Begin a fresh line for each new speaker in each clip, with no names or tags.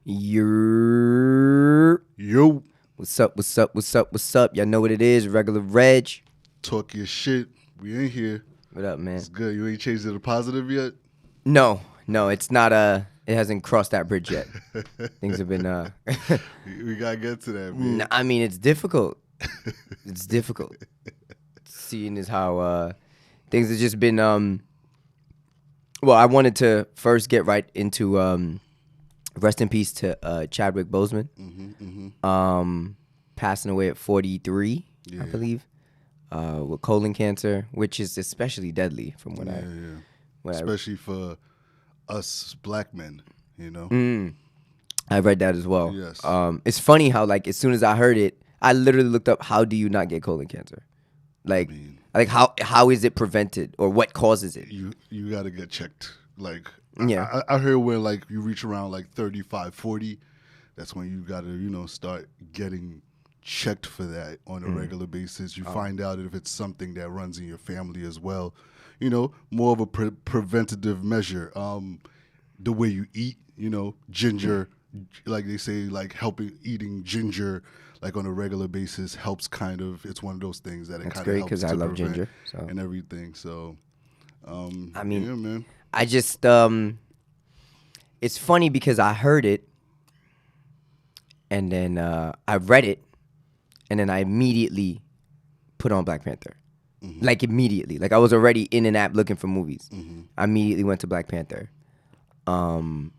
Yo. What's up? Y'all know what it is. Regular Reg.
Talk your shit. We ain't here.
What up, man?
It's good. You ain't changed to the positive yet?
No, it's not it hasn't crossed that bridge yet. Things have been
We gotta get to that, man.
I mean, it's difficult. It's difficult. Seeing as how things have just been well, I wanted to first get right into rest in peace to Chadwick Boseman. Passing away at 43, I believe, with colon cancer, which is especially deadly from what
especially for us black men, you know.
I read that as well.
Yes.
It's funny how, like, as soon as I heard it, I literally looked up, how do you not get colon cancer? Like, how is it prevented, or what causes it?
You got to get checked. Like,
yeah.
I heard when, like, you reach around like 35, 40, that's when you got to, start getting checked for that on a regular basis. You find out if it's something that runs in your family as well. More of a preventative measure. The way you eat, ginger, like they say, like eating ginger like on a regular basis helps kind of. It's one of those things that it kind of helps. That's great because I love ginger and everything. So, I mean, yeah, man.
I just it's funny because I heard it and then I read it and then I immediately put on Black Panther. Like immediately. Like I was already in an app looking for movies. I immediately went to Black Panther. And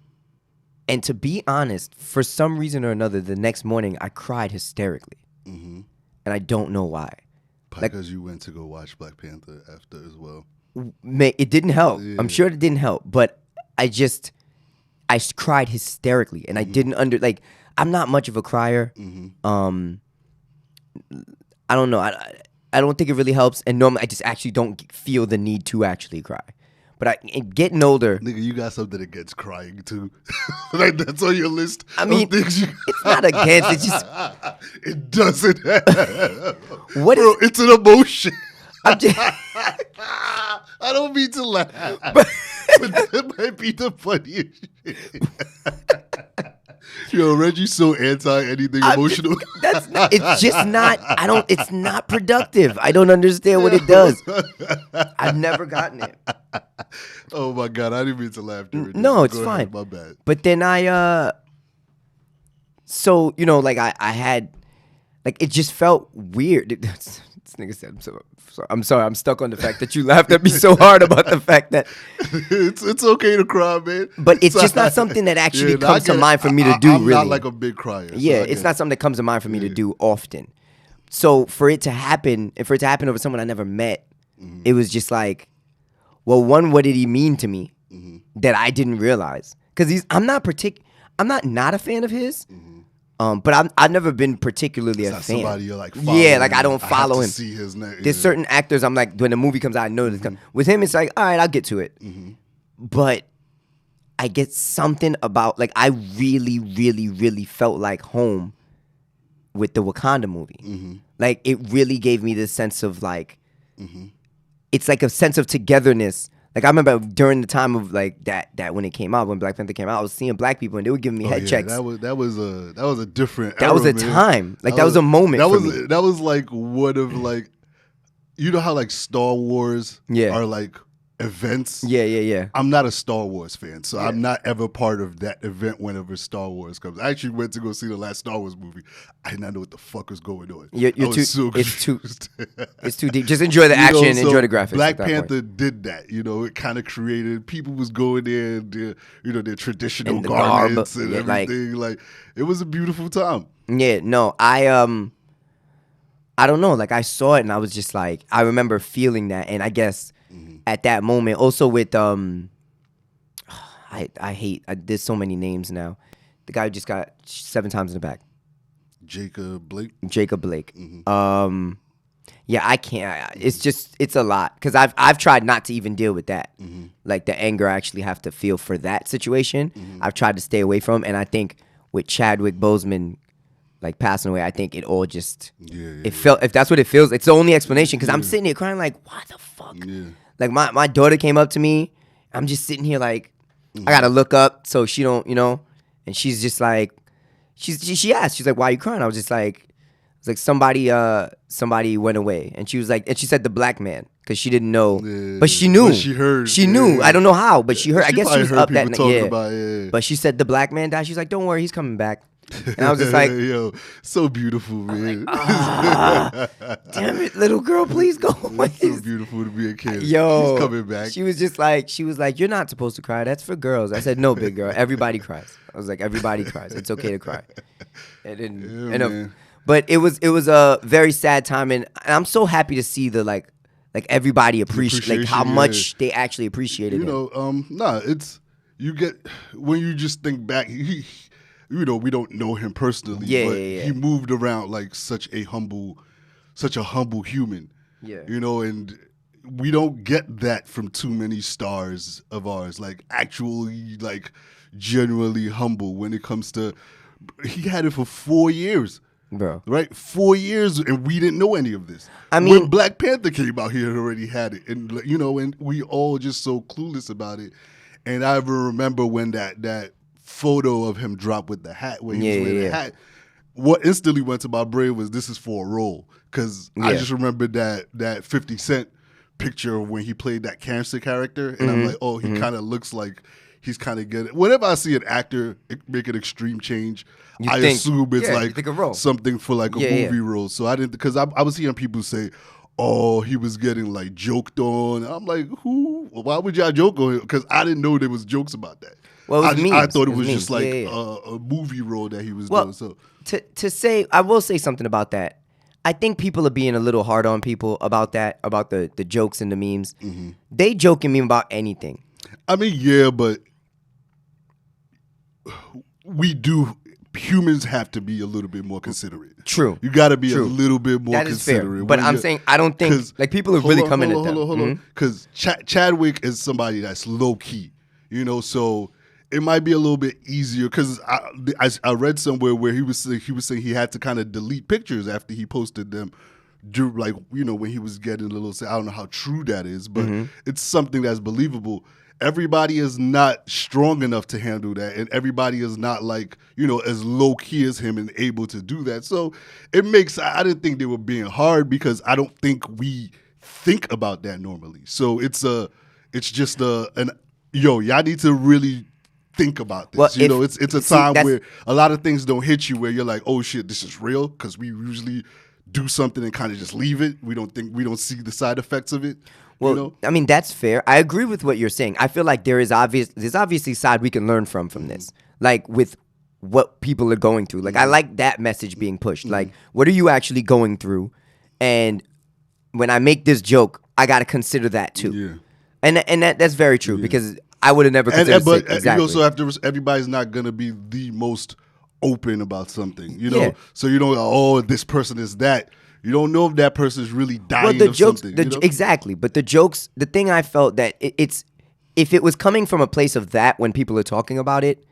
to be honest, for some reason or another, the next morning I cried hysterically. And I don't know why.
Because you went to go watch Black Panther after as well.
It didn't help.
Yeah.
I'm sure it didn't help. But I cried hysterically. And I didn't I'm not much of a crier. I don't know. I don't think it really helps. And normally I just actually don't feel the need to actually cry. But getting older...
Nigga, you got something against crying, too. Like, that's on your list.
I mean, it's not against. It's just...
It doesn't have... Bro, it's an emotion. I don't mean to laugh. But that might be the funniest shit. Yo, Reggie's so anti-anything emotional.
It's just not... It's not productive. I don't understand what it does. I've never gotten it.
Oh my God, I didn't mean to laugh during this.
No, it's fine.
My bad.
But then so, I had, like, it just felt weird. This nigga said, I'm sorry, I'm stuck on the fact that you laughed at me so hard about the fact that.
It's okay to cry, man.
But it's just not something that actually comes to mind for me to do,
I'm
really.
not like a big crier.
Yeah, it's not something that comes to mind for me to do often. So for it to happen over someone I never met, it was just like, well, one, what did he mean to me that I didn't realize? Because I'm not a fan of his, but I've never been particularly a fan.
Somebody you're like following.
Yeah, like I don't follow him.
See his name.
There's certain actors I'm like, when the movie comes out, I know this comes. With him, it's like, all right, I'll get to it. But I get something about, like, I really, really, really felt like home with the Wakanda movie. Like, it really gave me this sense of, like, it's like a sense of togetherness. Like I remember during the time of like that when it came out, when Black Panther came out, I was seeing black people and they were giving me head checks.
That was a different.
That was a time. Like that was a moment.
That was like one of like, you know how like Star Wars are like events.
Yeah.
I'm not a Star Wars fan, so I'm not ever part of that event whenever Star Wars comes. I actually went to go see the last Star Wars movie. I did not know what the fuck was going on.
It's too deep. Just enjoy the action, enjoy the graphics.
Black Panther did that. It kind of created, people was going there in their traditional garments and everything. Like it was a beautiful time.
Yeah, no, I don't know. Like I saw it and I was just like, I remember feeling that, and I guess at that moment, also with there's so many names now. The guy who just got 7 times in the back.
Jacob Blake.
Yeah, I can't. It's a lot because I've tried not to even deal with that. Like the anger I actually have to feel for that situation. I've tried to stay away from, and I think with Chadwick Boseman like passing away, I think it all just felt. If that's what it feels, it's the only explanation. Because I'm sitting here crying like, what the fuck?
Yeah.
Like my daughter came up to me. I'm just sitting here like, I gotta look up so she don't, and she's just like, she asked, she's like, why are you crying? I was just like, it's like somebody went away, and she was like, and she said the black man, because she didn't know, but she knew.
But she heard.
She knew. I don't know how, but she heard. I guess she was
heard
up that night.
Yeah.
But she said the black man died. She's like, don't worry, he's coming back. And I was just like,
yo, so beautiful, man.
Like, damn it, little girl, please go away.
It's so beautiful to be a kid.
Yo,
he's coming back.
She was like, you're not supposed to cry. That's for girls. I said, no, big girl. Everybody cries. I was like, everybody cries. It's okay to cry. But it was a very sad time, and I'm so happy to see the like everybody appreciate like how much they actually appreciated it.
It's you get when you just think back. We don't know him personally, but he moved around like such a humble human. Yeah, and we don't get that from too many stars of ours. Like actually, like genuinely humble when it comes to. He had it for 4 years. Bro. Right? 4 years, and we didn't know any of this. I mean, when Black Panther came out, he had already had it. And, and we all just so clueless about it. And I remember when that photo of him dropped with the hat, where he was wearing the hat, what instantly went to my brain was, this is for a role. Because I just remember that 50 Cent picture of when he played that cancer character. And I'm like, oh, he kind of looks like he's kind of good. Whenever I see an actor make an extreme change, I assume it's like something for like a movie role. So I didn't, because I was hearing people say, oh, he was getting like joked on. I'm like, who? Why would y'all joke on him? Because I didn't know there was jokes about that.
Well,
I thought it was just like a movie role that he was doing. So
to say, I will say something about that. I think people are being a little hard on people about that, about the jokes and the memes. Mm-hmm. They joke and meme about anything.
I mean, yeah, but humans have to be a little bit more considerate.
True.
You got to be a little bit more considerate.
That is fair. But I'm saying, I don't think, like, people are really coming at them.
Hold on. Because Chadwick is somebody that's low key, so it might be a little bit easier. Because I read somewhere where he was saying he had to kind of delete pictures after he posted them. Like, when he was getting a little, I don't know how true that is, but it's something that's believable. Everybody is not strong enough to handle that, and everybody is not like, as low key as him and able to do that. So it makes, I didn't think they were being hard, because I don't think we think about that normally. So y'all need to really think about this. Well, it's a time where a lot of things don't hit you, where you're like, oh shit, this is real, because we usually do something and kind of just leave it. We don't see the side effects of it.
Well, I mean, that's fair. I agree with what you're saying. I feel like there's obviously side we can learn from this, like with what people are going through. Like, I like that message being pushed. Like, what are you actually going through? And when I make this joke, I got to consider that too. Yeah. And that's very true, because I would have never considered it. Exactly.
So everybody's not going to be the most open about something, So oh, this person is that. You don't know if that person is really dying of something.
Exactly. But the jokes, the thing I felt that it's, if it was coming from a place of that when people are talking about it,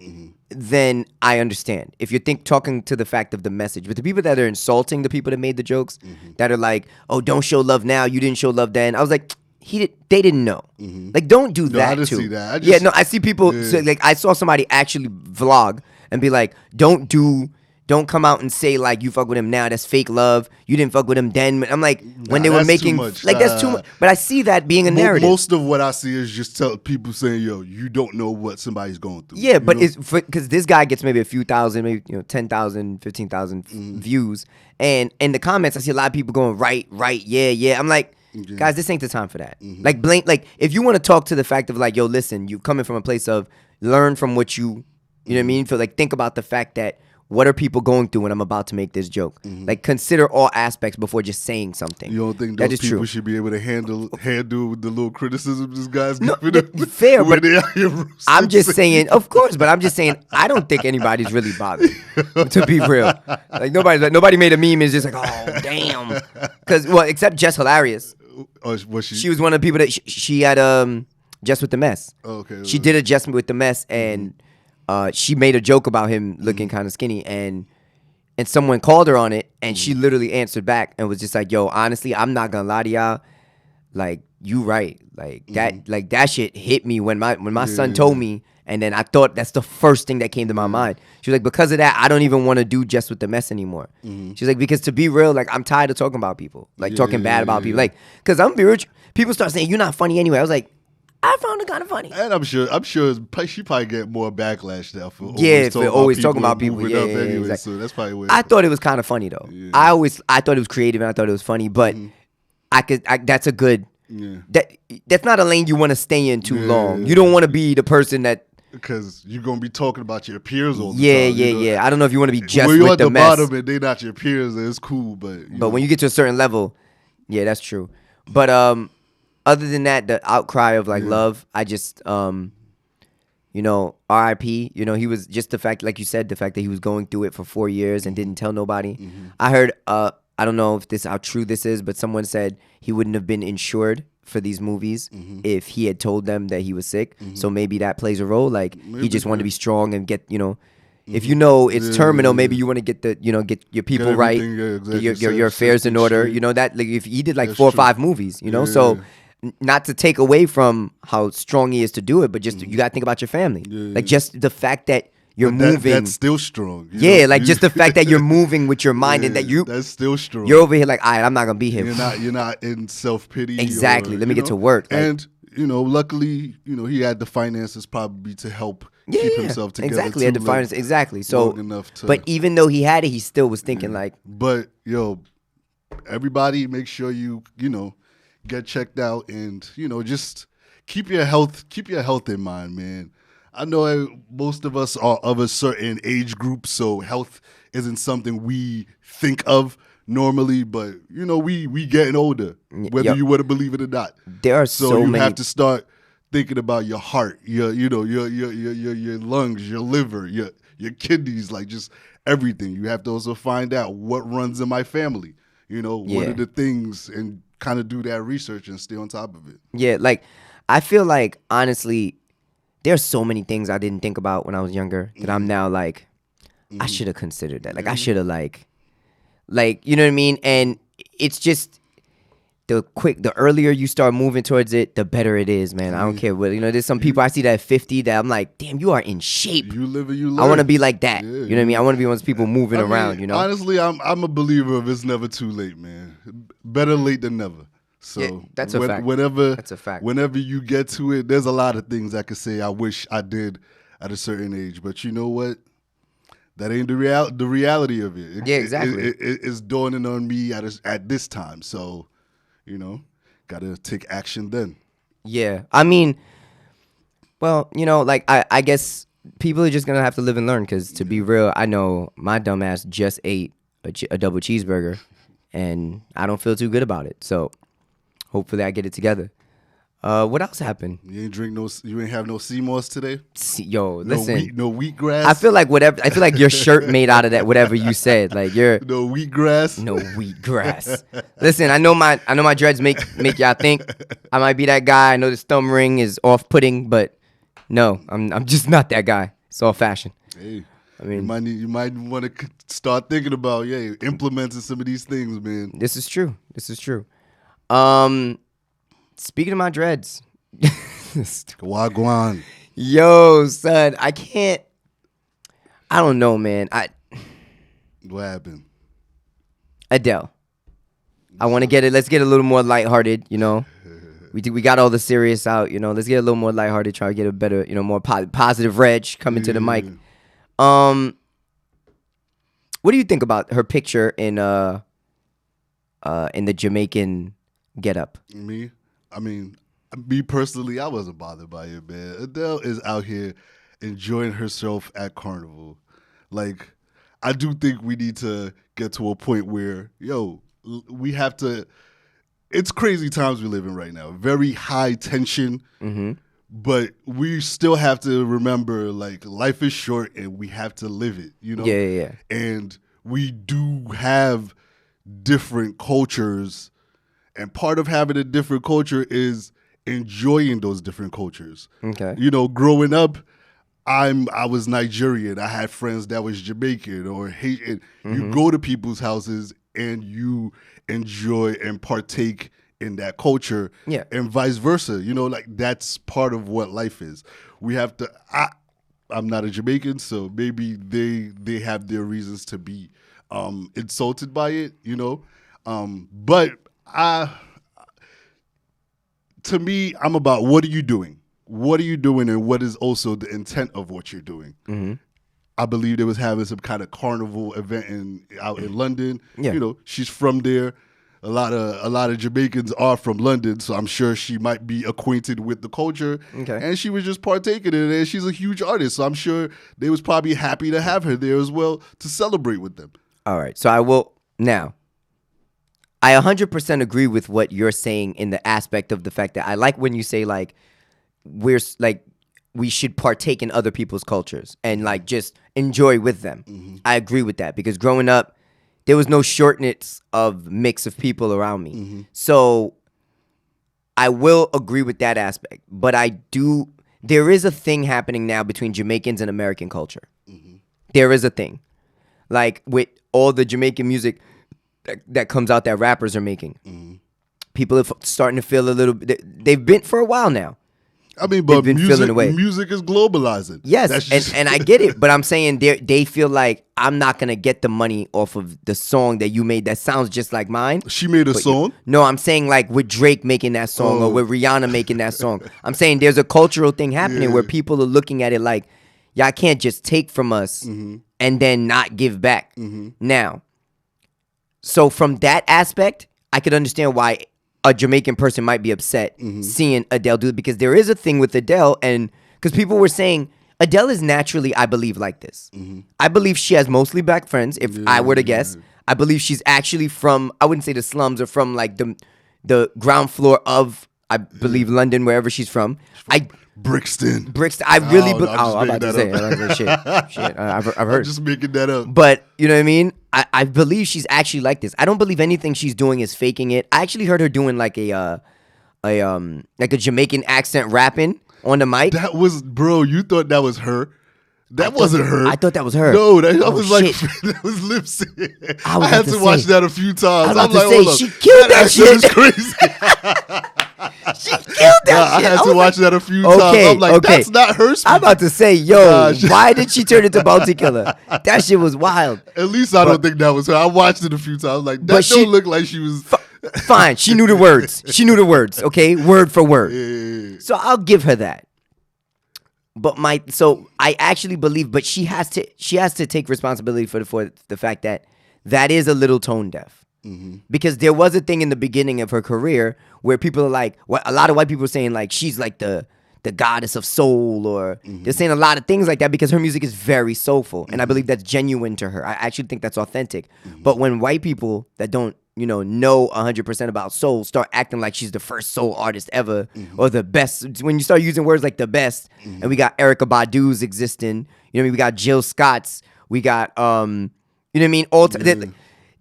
then I understand. If you're talking to the fact of the message. But the people that are insulting the people that made the jokes, that are like, oh, don't show love now, you didn't show love then. I was like, they didn't know. Like, don't do that
I didn't
too.
See that.
I see people, say, like, I saw somebody actually vlog and be like, don't come out and say, like, you fuck with him now, that's fake love. You didn't fuck with him then. I'm like, when they were making, like, that's too much. But I see that being a narrative.
Most of what I see is just people saying, yo, you don't know what somebody's going through.
Yeah, but it's because this guy gets maybe a few thousand, maybe 10,000, 15,000 views. And in the comments, I see a lot of people going, right, yeah. I'm like, guys, this ain't the time for that. Like, if you want to talk to the fact of, like, yo, listen, you coming from a place of learn from what you know what I mean? Like, think about the fact that, what are people going through when I'm about to make this joke? Like, consider all aspects before just saying something.
You don't think those people should be able to handle the little criticism this guy's giving them?
Fair, but I'm just saying, of course, but I'm just saying, I don't think anybody's really bothered, to be real. Like, nobody made a meme and is just like, oh, damn. Because, except Jess Hilarious.
Was she?
She was one of the people that she had Jess with the Mess.
Oh, okay.
She did a Jess with the Mess, and she made a joke about him looking kind of skinny, and someone called her on it, and she literally answered back and was just like, yo, honestly, I'm not gonna lie to y'all, like, you right, like that, like that shit hit me when my son told me, And then I thought that's the first thing that came to my mind. She was like, because of that, I don't even want to do Just With the Mess anymore. She's like, because to be real, like, I'm tired of talking about people, like talking bad about people. Like, because I'm be rich. People start saying, you're not funny anyway. I was like, I found it kind of funny.
And I'm sure she probably get more backlash now for
always talking about people. Yeah,
anyway,
exactly.
So that's probably what
I thought it was kind of funny though.
Yeah.
I thought it was creative and I thought it was funny, but that's a good.
Yeah.
That's not a lane you want to stay in too long. You don't want to be the person that.
Because you're gonna be talking about your peers all the time.
Yeah. I don't know if you want to be just
when you're
with
at
the
the
mess.
bottom and they not your peers, it's cool. But
when you get to a certain level, yeah, that's true. But other than that, the outcry of like love, I just R.I.P. He was just the fact, like you said, the fact that he was going through it for 4 years and didn't tell nobody. I heard I don't know if how true this is, but someone said he wouldn't have been insured for these movies if he had told them that he was sick. So maybe that plays a role. Like he just wanted to be strong and get if it's terminal, maybe you want to get get your people right, get your affairs in order. That like if he did like 4 or 5 movies, so not to take away from how strong he is to do it, but just you gotta think about your family. Like just the fact that you're moving.
That's still strong.
Just the fact that you're moving with your mind and that
that's still strong.
You're over here like, all right, I'm not gonna be here.
You're not in self-pity.
Exactly. Let me get to work.
And luckily, he had the finances probably to help keep himself together.
Exactly. Had the finances. Exactly. So,
enough to,
but even though he had it, he still was thinking like.
But everybody, make sure you get checked out and just keep your health in mind, man. I know most of us are of a certain age group, so health isn't something we think of normally, but we getting older, whether you want to believe it or not.
There are so
you
many.
have to start thinking about your heart, your lungs, your liver, your kidneys, like just everything. You have to also find out what runs in my family. What are the things, and kind of do that research and stay on top of it. Yeah,
like I feel like honestly, there's so many things I didn't think about when I was younger that I'm now like, I should have considered that. Like I should have like, you know what I mean? And it's just the earlier you start moving towards it, the better it is, man. I don't care what, there's some people I see that at 50 that I'm like, damn, you are in shape.
You live and you learn.
I want to be like that. You know what I mean? I want to be one of those people moving around,
Honestly, I'm a believer of it's never too late, man. Better late than never. So
that's a fact.
That's a fact. Whenever you get to it, there's a lot of things I could say I wish I did at a certain age. But you know what? That ain't the reality of it.
Exactly.
It's dawning on me at this time. So, gotta take action then.
Yeah. I mean, well, like I guess people are just gonna have to live and learn, because to be real, I know my dumb ass just ate a double cheeseburger and I don't feel too good about it. So hopefully I get it together. What else happened?
You ain't have no sea moss today?
Listen.
No wheatgrass?
I feel like your shirt made out of that, whatever you said. Like you're
no wheatgrass?
No wheatgrass. Listen, I know my dreads make y'all think I might be that guy. I know this thumb ring is off-putting, but no, I'm just not that guy. It's all fashion.
Hey. I mean, you might want to start thinking about implementing some of these things, man.
This is true. Speaking of my dreads,
Wagwan.
Yo, son, I don't know, man.
What happened?
Adele. I want to get it. Let's get a little more lighthearted. We got all the serious out. Let's get a little more lighthearted. Try to get a better, more positive Reg coming to the mic. What do you think about her picture in the Jamaican getup?
Me personally, I wasn't bothered by it, man. Adele is out here enjoying herself at Carnival. Like, I do think we need to get to a point where, we have to. It's crazy times we live in right now. Very high tension. Mm-hmm. But we still have to remember, like, life is short and we have to live it,
Yeah.
And we do have different cultures, and part of having a different culture is enjoying those different cultures.
Okay.
Growing up, I was Nigerian. I had friends that was Jamaican or Haitian. Mm-hmm. You go to people's houses and you enjoy and partake in that culture, and vice versa. Like that's part of what life is. we have to. I'm not a Jamaican, so maybe they have their reasons to be insulted by it, you know. But to me, I'm about what are you doing? What are you doing, and what is also the intent of what you're doing? Mm-hmm. I believe they was having some kind of carnival event out in London.
Yeah.
You know, she's from there. A lot of Jamaicans are from London, so I'm sure she might be acquainted with the culture.
Okay.
And she was just partaking in it, and she's a huge artist, so I'm sure they was probably happy to have her there as well to celebrate with them.
All right. So I will now. I 100% agree with what you're saying in the aspect of the fact that I like when you say like we should partake in other people's cultures and like just enjoy with them. Mm-hmm. I agree with that because growing up, there was no shortness of mix of people around me. Mm-hmm. So I will agree with that aspect. But there is a thing happening now between Jamaicans and American culture. Mm-hmm. There is a thing. Like with all the Jamaican music that comes out that rappers are making. Mm-hmm. People are starting to feel a little bit, they've been for a while now.
I mean, but music is globalizing.
Yes, and I get it, but I'm saying they feel like I'm not going to get the money off of the song that you made that sounds just like mine.
She made a song?
No, I'm saying like with Drake making that song or with Rihanna making that song. I'm saying there's a cultural thing happening where people are looking at it like, y'all can't just take from us and then not give back. Mm-hmm. Now, so from that aspect, I could understand why a Jamaican person might be upset seeing Adele do it because there is a thing with Adele, and because people were saying Adele is naturally, I believe, like this. Mm-hmm. I believe she has mostly black friends. If I were to guess, I believe she's actually from, I wouldn't say the slums, or from like the ground floor of, I believe, London, wherever she's from.
Brixton.
I really. I'm about to say shit. I've heard.
I'm just making that up.
But you know what I mean. I believe she's actually like this. I don't believe anything she's doing is faking it. I actually heard her doing like a Jamaican accent rapping on the mic.
That was, bro. You thought that was her? That wasn't her.
I thought that was her.
No, that was like that was lip sync. I had to watch that a few times.
I was about to say she killed that shit.
Is crazy.
She killed that shit.
I had to watch that a few times. I'm like, that's not her speaking.
I'm about to say, why did she turn into Bounty Killer? That shit was wild.
At least I don't think that was her. I watched it a few times. That don't look like she was.
Fine, she knew the words. Okay, word for word. Yeah. So I'll give her that. But I actually believe, but she has to take responsibility for the fact that is a little tone deaf. Mm-hmm. Because there was a thing in the beginning of her career where people are like, a lot of white people are saying like she's like the goddess of soul, or they're saying a lot of things like that because her music is very soulful, and I believe that's genuine to her. I actually think that's authentic. But when white people that don't know 100% about soul start acting like she's the first soul artist ever or the best, when you start using words like the best, and we got Erykah Badu's existing, we got Jill Scott's, we got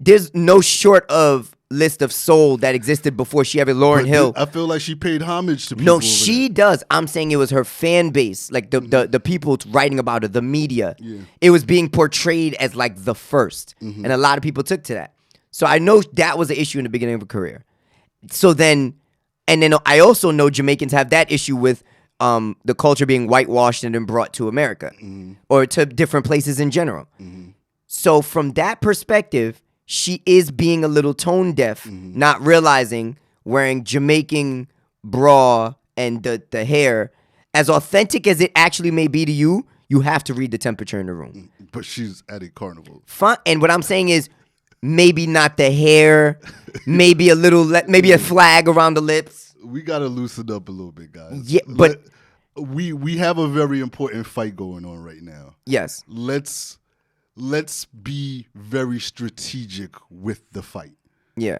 there's no short of list of soul that existed before she ever Lauryn Hill.
I feel like she paid homage to people.
No, she does. I'm saying it was her fan base, like the people writing about her, the media. Yeah. It was being portrayed as like the first, and a lot of people took to that. So I know that was an issue in the beginning of her career. So then I also know Jamaicans have that issue with the culture being whitewashed and then brought to America or to different places in general. So from that perspective, she is being a little tone deaf, not realizing wearing Jamaican bra and the hair, as authentic as it actually may be to you, you have to read the temperature in the room.
But she's at a carnival.
Fine. And what I'm saying is, maybe not the hair, maybe a flag around the lips.
We gotta loosen up a little bit, guys.
Yeah, but
we have a very important fight going on right now.
Yes.
Let's be very strategic with the fight.
Yeah.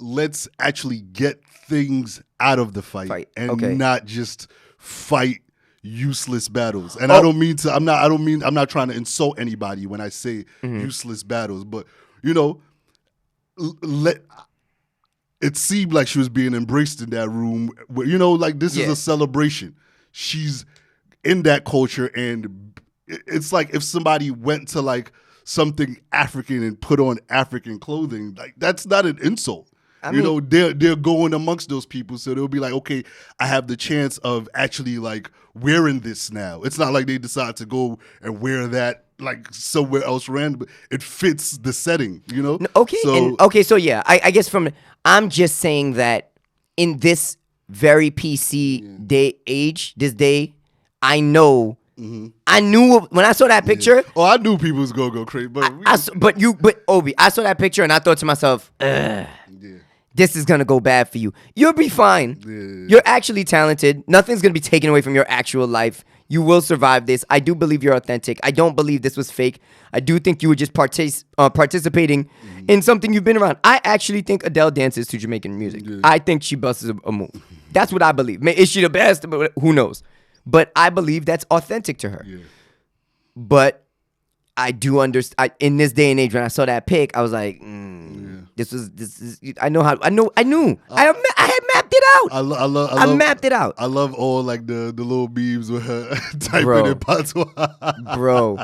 Let's actually get things out of the fight. And not just fight useless battles. And I'm not trying to insult anybody when I say useless battles, but it seemed like she was being embraced in that room where, like this is a celebration. She's in that culture, and it's like if somebody went to like something African and put on African clothing, like that's not an insult. they're going amongst those people, so they'll be like, okay, I have the chance of actually like wearing this now. It's not like they decide to go and wear that like somewhere else random. It fits the setting,
So yeah, I guess I'm just saying that in this very PC this day, I know. Mm-hmm. I knew when I saw that picture.
Yeah. Oh, I knew people was gonna go crazy, but
Obi, I saw that picture and I thought to myself, this is gonna go bad for you. You'll be fine. Yeah. You're actually talented. Nothing's gonna be taken away from your actual life. You will survive this. I do believe you're authentic. I don't believe this was fake. I do think you were just participating in something you've been around. I actually think Adele dances to Jamaican music. Yeah. I think she busts a move. That's what I believe. Is she the best? Who knows? But I believe that's authentic to her. Yeah. But I do understand. In this day and age, when I saw that pic, I was like, this is. I knew. I had mapped it out. I mapped it out.
I love all like the little memes with her typing in patois.
Bro,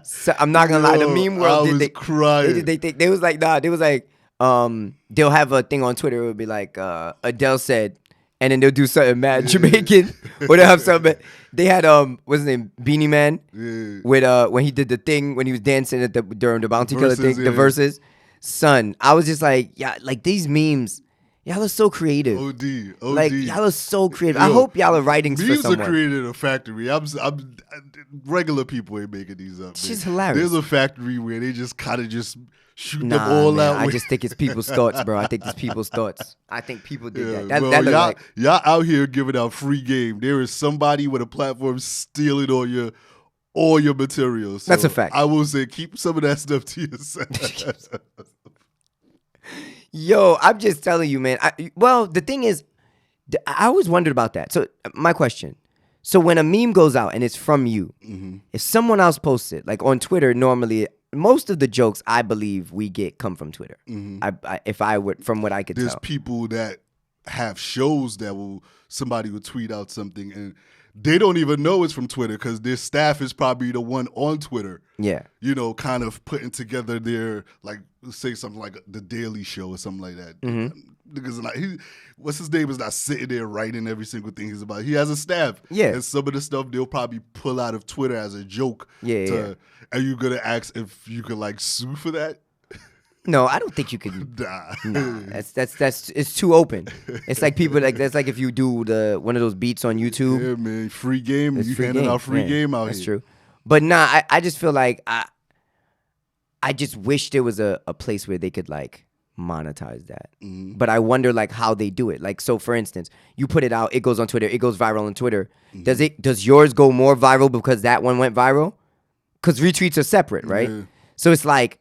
so, I'm not gonna lie. The meme world,
I was crying.
They was like, nah. They was like, they'll have a thing on Twitter. It would be like, Adele said. And then they'll do something mad Jamaican, or they'll have something. They had what's his name, Beanie Man, with when he did the thing when he was dancing at during the Bounty Killer thing, the verses. Son, I was just like, yeah, like these memes, y'all are so creative.
OD.
Like y'all are so creative. I hope y'all are writing for someone.
Memes are created in a factory. I'm regular people ain't making these up.
It's just hilarious.
There's a factory where they just kind of just shoot them all out.
I just think it's people's thoughts, bro. I think it's people's thoughts. I think people did that.
Bro, y'all out here giving out free game. There is somebody with a platform stealing all your materials. So
that's a fact.
I will say keep some of that stuff to yourself.
Yo, I'm just telling you, man. The thing is, I always wondered about that. So my question. So when a meme goes out and it's from you, if someone else posts it, like on Twitter, normally most of the jokes I believe we get come from Twitter. From what I could tell.
There's people that have shows that somebody will tweet out something and they don't even know it's from Twitter because their staff is probably the one on Twitter.
Yeah.
Kind of putting together their, like, say something like The Daily Show or something like that. Because what's his name is not sitting there writing every single thing he's about. He has a staff.
Yeah.
And some of the stuff they'll probably pull out of Twitter as a joke.
Yeah.
Are you going to ask if you could, like, sue for that?
No, I don't think you could.
Nah.
That's it's too open. It's like people that's like if you do one of those beats on YouTube.
Yeah, man, free game. You handing out free game out here.
That's true. But nah, I just feel like I just wish there was a place where they could like monetize that. But I wonder like how they do it. Like so, for instance, you put it out, it goes on Twitter, it goes viral on Twitter. Does yours go more viral because that one went viral? Because retweets are separate, right? Yeah. So it's like,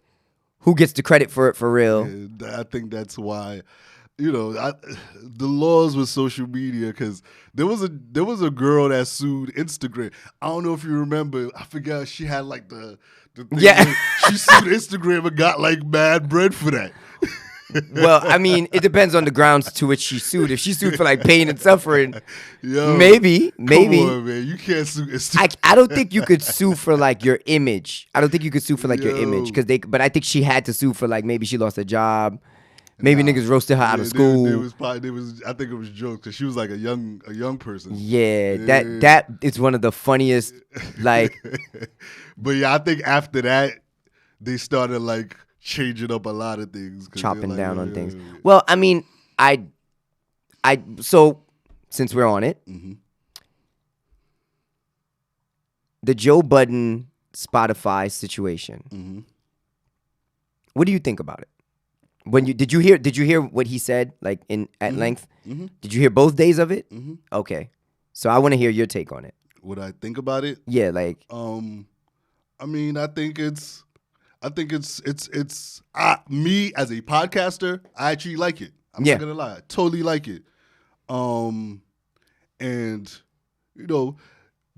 who gets the credit for it for real?
Yeah, I think that's why, the laws with social media. Because there was a girl that sued Instagram. I don't know if you remember. I forgot she had like the thing.
Yeah,
she sued Instagram and got like mad bread for that.
Well, I mean, it depends on the grounds to which she sued. If she sued for like pain and suffering, maybe.
Come on, man. You can't sue.
I don't think you could sue for like your image. I don't think you could sue for like your image but I think she had to sue for like maybe she lost a job, maybe niggas roasted her out of school.
I think it was jokes because she was like a young person.
Yeah, that is one of the funniest like.
But yeah, I think after that they started like changing up a lot of things,
chopping down on things. Well, I mean, so since we're on it, the Joe Budden Spotify situation. What do you think about it? Did you hear what he said like at length? Did you hear both days of it? Okay, so I want to hear your take on it.
What I think about it?
Yeah, like
I mean, I think it's me as a podcaster, I actually like it. I'm not gonna lie, I totally like it. And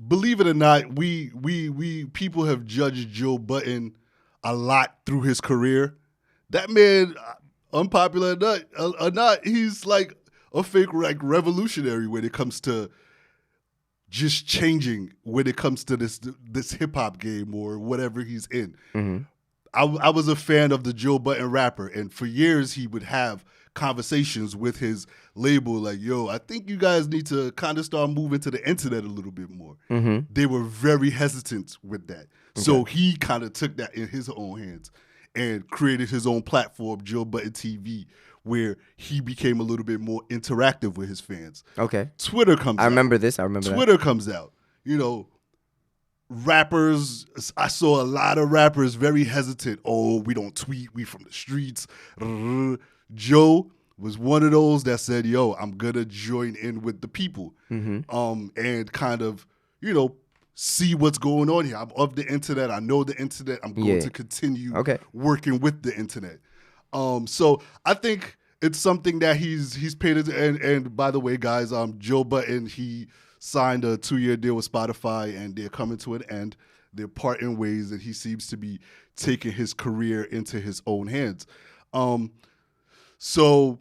believe it or not, we people have judged Joe Budden a lot through his career. That man, unpopular or not, he's like a fake like revolutionary when it comes to just changing when it comes to this hip hop game or whatever he's in. I was a fan of the Joe Budden rapper, and for years he would have conversations with his label, like, yo, I think you guys need to kind of start moving to the internet a little bit more. They were very hesitant with that. So he kind of took that in his own hands and created his own platform, Joe Budden TV, where he became a little bit more interactive with his fans.
Okay.
Twitter comes out.
I remember this. I remember
Twitter comes out. You know, rappers, I saw a lot of rappers very hesitant. Oh, we don't tweet. We from the streets. Joe was one of those that said, yo, I'm going to join in with the people and kind of, you know, see what's going on here. I'm of the internet. I know the internet. I'm going to continue working with the internet. So I think it's something that he's paid attention. And by the way, guys, Joe Budden, he signed a 2-year deal with Spotify, and they're coming to an end. They're parting ways, and he seems to be taking his career into his own hands. So,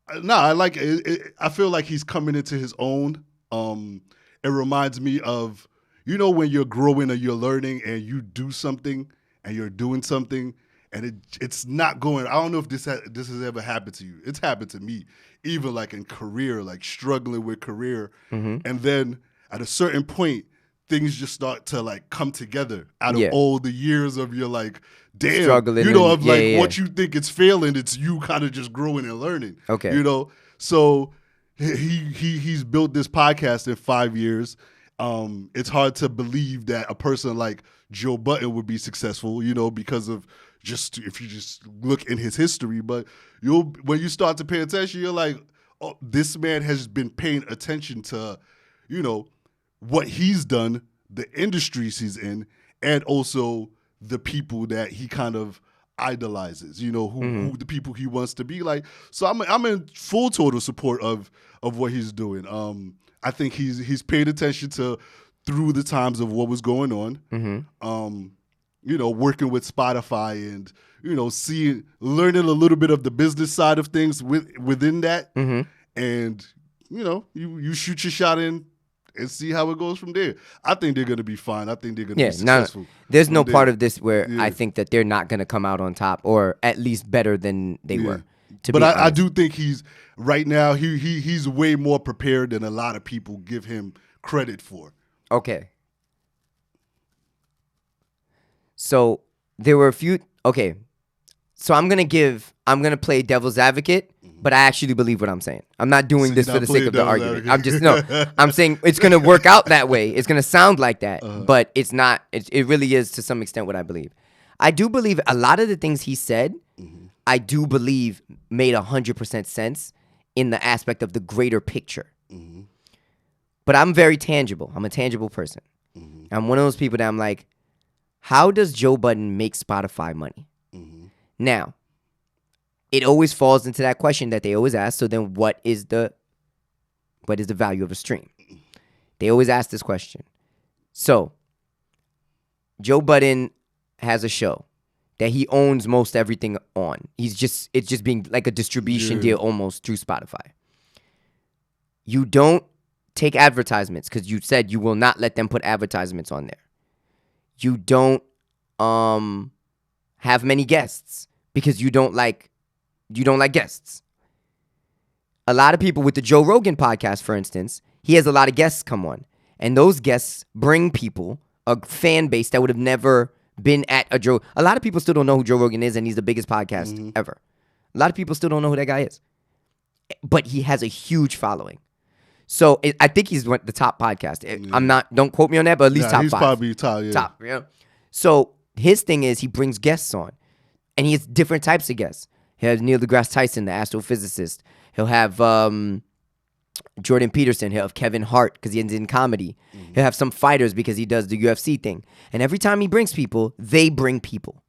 I like it. I feel like he's coming into his own. It reminds me of, you know, when you're growing or you're learning and you do something and you're doing something and it's not going. I don't know if this has ever happened to you. It's happened to me, even like in career, like struggling with career. And then at a certain point, things just start to like come together out of all the years of your like, damn, struggling, you know, of like what you think it's failing, it's you kind of just growing and learning. Okay. You know, so he's built this podcast in 5 years. It's hard to believe that a person like Joe Budden would be successful, you know, because of just if you just look in his history. But when you start to pay attention, you're like, oh, this man has been paying attention to, you know, what he's done, the industries he's in, and also the people that he kind of idolizes, you know, who the people he wants to be like. So I'm in full total support of what he's doing. I think he's paid attention to through the times of what was going on. You know, working with Spotify and, you know, learning a little bit of the business side of things within that. And, you know, you shoot your shot in and see how it goes from there. I think they're going to be fine. I think they're going to be successful.
No. There's no part of this where I think that they're not going to come out on top, or at least better than they were.
But I do think he's right now. He's way more prepared than a lot of people give him credit for.
Okay. So there were a few. Okay. So I'm gonna play devil's advocate, but I actually believe what I'm saying. I'm not doing this for the sake of the argument. I'm saying it's gonna work out that way. It's gonna sound like that, but it's not. It really is to some extent what I believe. I do believe a lot of the things he said. I do believe made 100% sense in the aspect of the greater picture. But I'm very tangible. I'm a tangible person. I'm one of those people that I'm like, how does Joe Budden make Spotify money? Now, it always falls into that question that they always ask. So then what is the value of a stream? They always ask this question. So Joe Budden has a show that he owns most everything on. It's just being like a distribution deal almost through Spotify. You don't take advertisements because you said you will not let them put advertisements on there. You don't have many guests because you don't like guests. A lot of people with the Joe Rogan podcast, for instance, he has a lot of guests come on, and those guests bring people, a fan base that would have never been at a Joe. A lot of people still don't know who Joe Rogan is, and he's the biggest podcast ever. A lot of people still don't know who that guy is, but he has a huge following. So I think he's the top podcast. I'm not. Don't quote me on that, but at least top 5.
He's probably top. Yeah.
Top. Yeah. So his thing is he brings guests on, and he has different types of guests. He'll have Neil deGrasse Tyson, the astrophysicist. He'll have Jordan Peterson. He'll have Kevin Hart because he's in comedy. He'll have some fighters because he does the UFC thing. And every time he brings people, they bring people.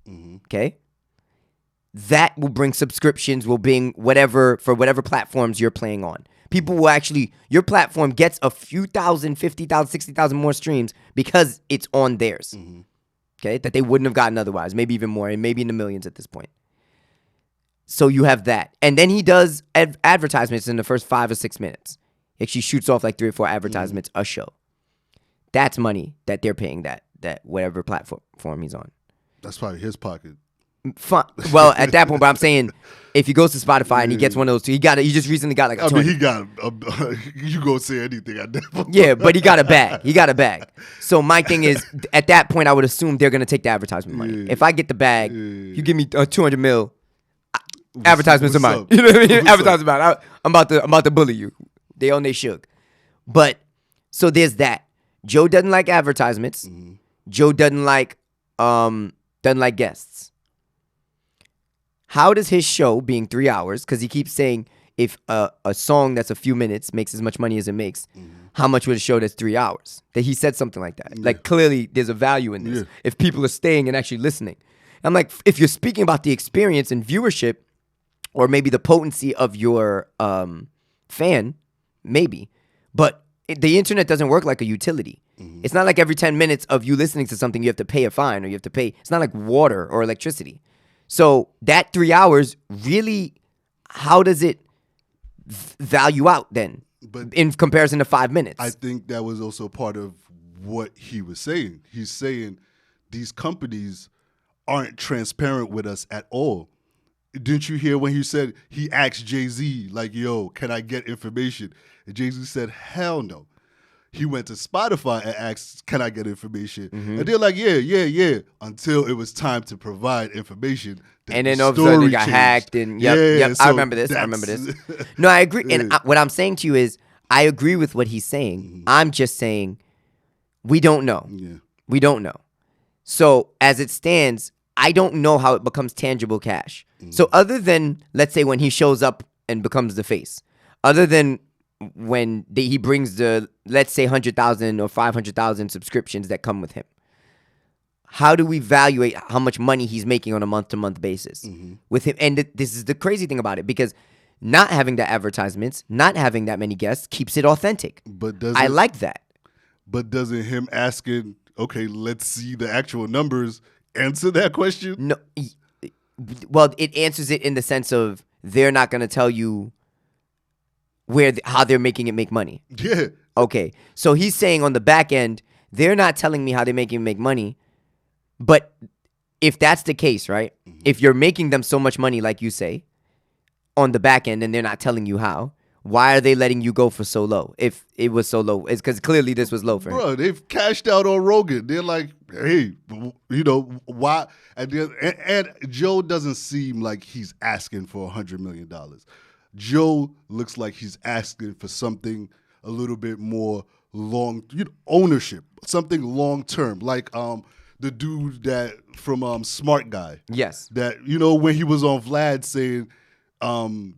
Okay? That will bring subscriptions, will bring whatever, for whatever platforms you're playing on. People will actually, your platform gets a few thousand, 50,000, 60,000 more streams because it's on theirs. Okay? That they wouldn't have gotten otherwise. Maybe even more, and maybe in the millions at this point. So you have that. And then he does advertisements in the first 5 or 6 minutes. Actually shoots off like 3 or 4 advertisements a show. That's money that they're paying that whatever platform he's on.
That's probably his pocket.
Fine. Well, at that point, but I'm saying if he goes to Spotify and he gets one of those two, he just recently got like a 20.
He got you gonna say anything at that point.
Yeah, but he got a bag. So my thing is, at that point, I would assume they're gonna take the advertisement money. If I get the bag, you give me 200 mil. Advertisements are mine. You know what I mean? Advertisements are mine. I'm about to bully you. They own they shook. But so there's that. Joe doesn't like advertisements. Mm-hmm. Joe doesn't like guests. How does his show, being 3 hours, because he keeps saying if a song that's a few minutes makes as much money as it makes, how much would a show that's 3 hours? That he said something like that. Yeah. Like clearly there's a value in this. Yeah. If people are staying and actually listening. I'm like, if you're speaking about the experience and viewership, or maybe the potency of your fan, maybe. But the internet doesn't work like a utility. Mm-hmm. It's not like every 10 minutes of you listening to something you have to pay a fine or you have to pay. It's not like water or electricity. So that 3 hours really, how does it value out then? But in comparison to 5 minutes?
I think that was also part of what he was saying. He's saying these companies aren't transparent with us at all. Didn't you hear when he said he asked Jay-Z, like, yo, can I get information? And Jay-Z said, hell no. He went to Spotify and asked, can I get information? Mm-hmm. And they're like, yeah, until it was time to provide information.
And then all of a sudden they got hacked. And yep, so I remember this. No, I agree. And what I'm saying to you is, I agree with what he's saying. Mm-hmm. I'm just saying, we don't know. Yeah. We don't know. So as it stands, I don't know how it becomes tangible cash. Mm-hmm. So other than, let's say, when he shows up and becomes the face, other than when he brings the, let's say, 100,000 or 500,000 subscriptions that come with him, how do we evaluate how much money he's making on a month-to-month basis with him? And this is the crazy thing about it, because not having the advertisements, not having that many guests keeps it authentic. But I like that.
But doesn't him asking, okay, let's see the actual numbers, answer that question?
No. Well, it answers it in the sense of they're not going to tell you how they're making it make money.
Yeah.
Okay. So he's saying on the back end, they're not telling me how they're making it make money. But if that's the case, right? Mm-hmm. If you're making them so much money, like you say, on the back end, and they're not telling you how, why are they letting you go for so low? If it was so low, it's because clearly this was low for him.
Bro, they've cashed out on Rogan. They're like, hey, why? And Joe doesn't seem like he's asking for $100 million. Joe looks like he's asking for something a little bit more ownership, something long term, like the dude that from Smart Guy.
Yes.
That when he was on Vlad saying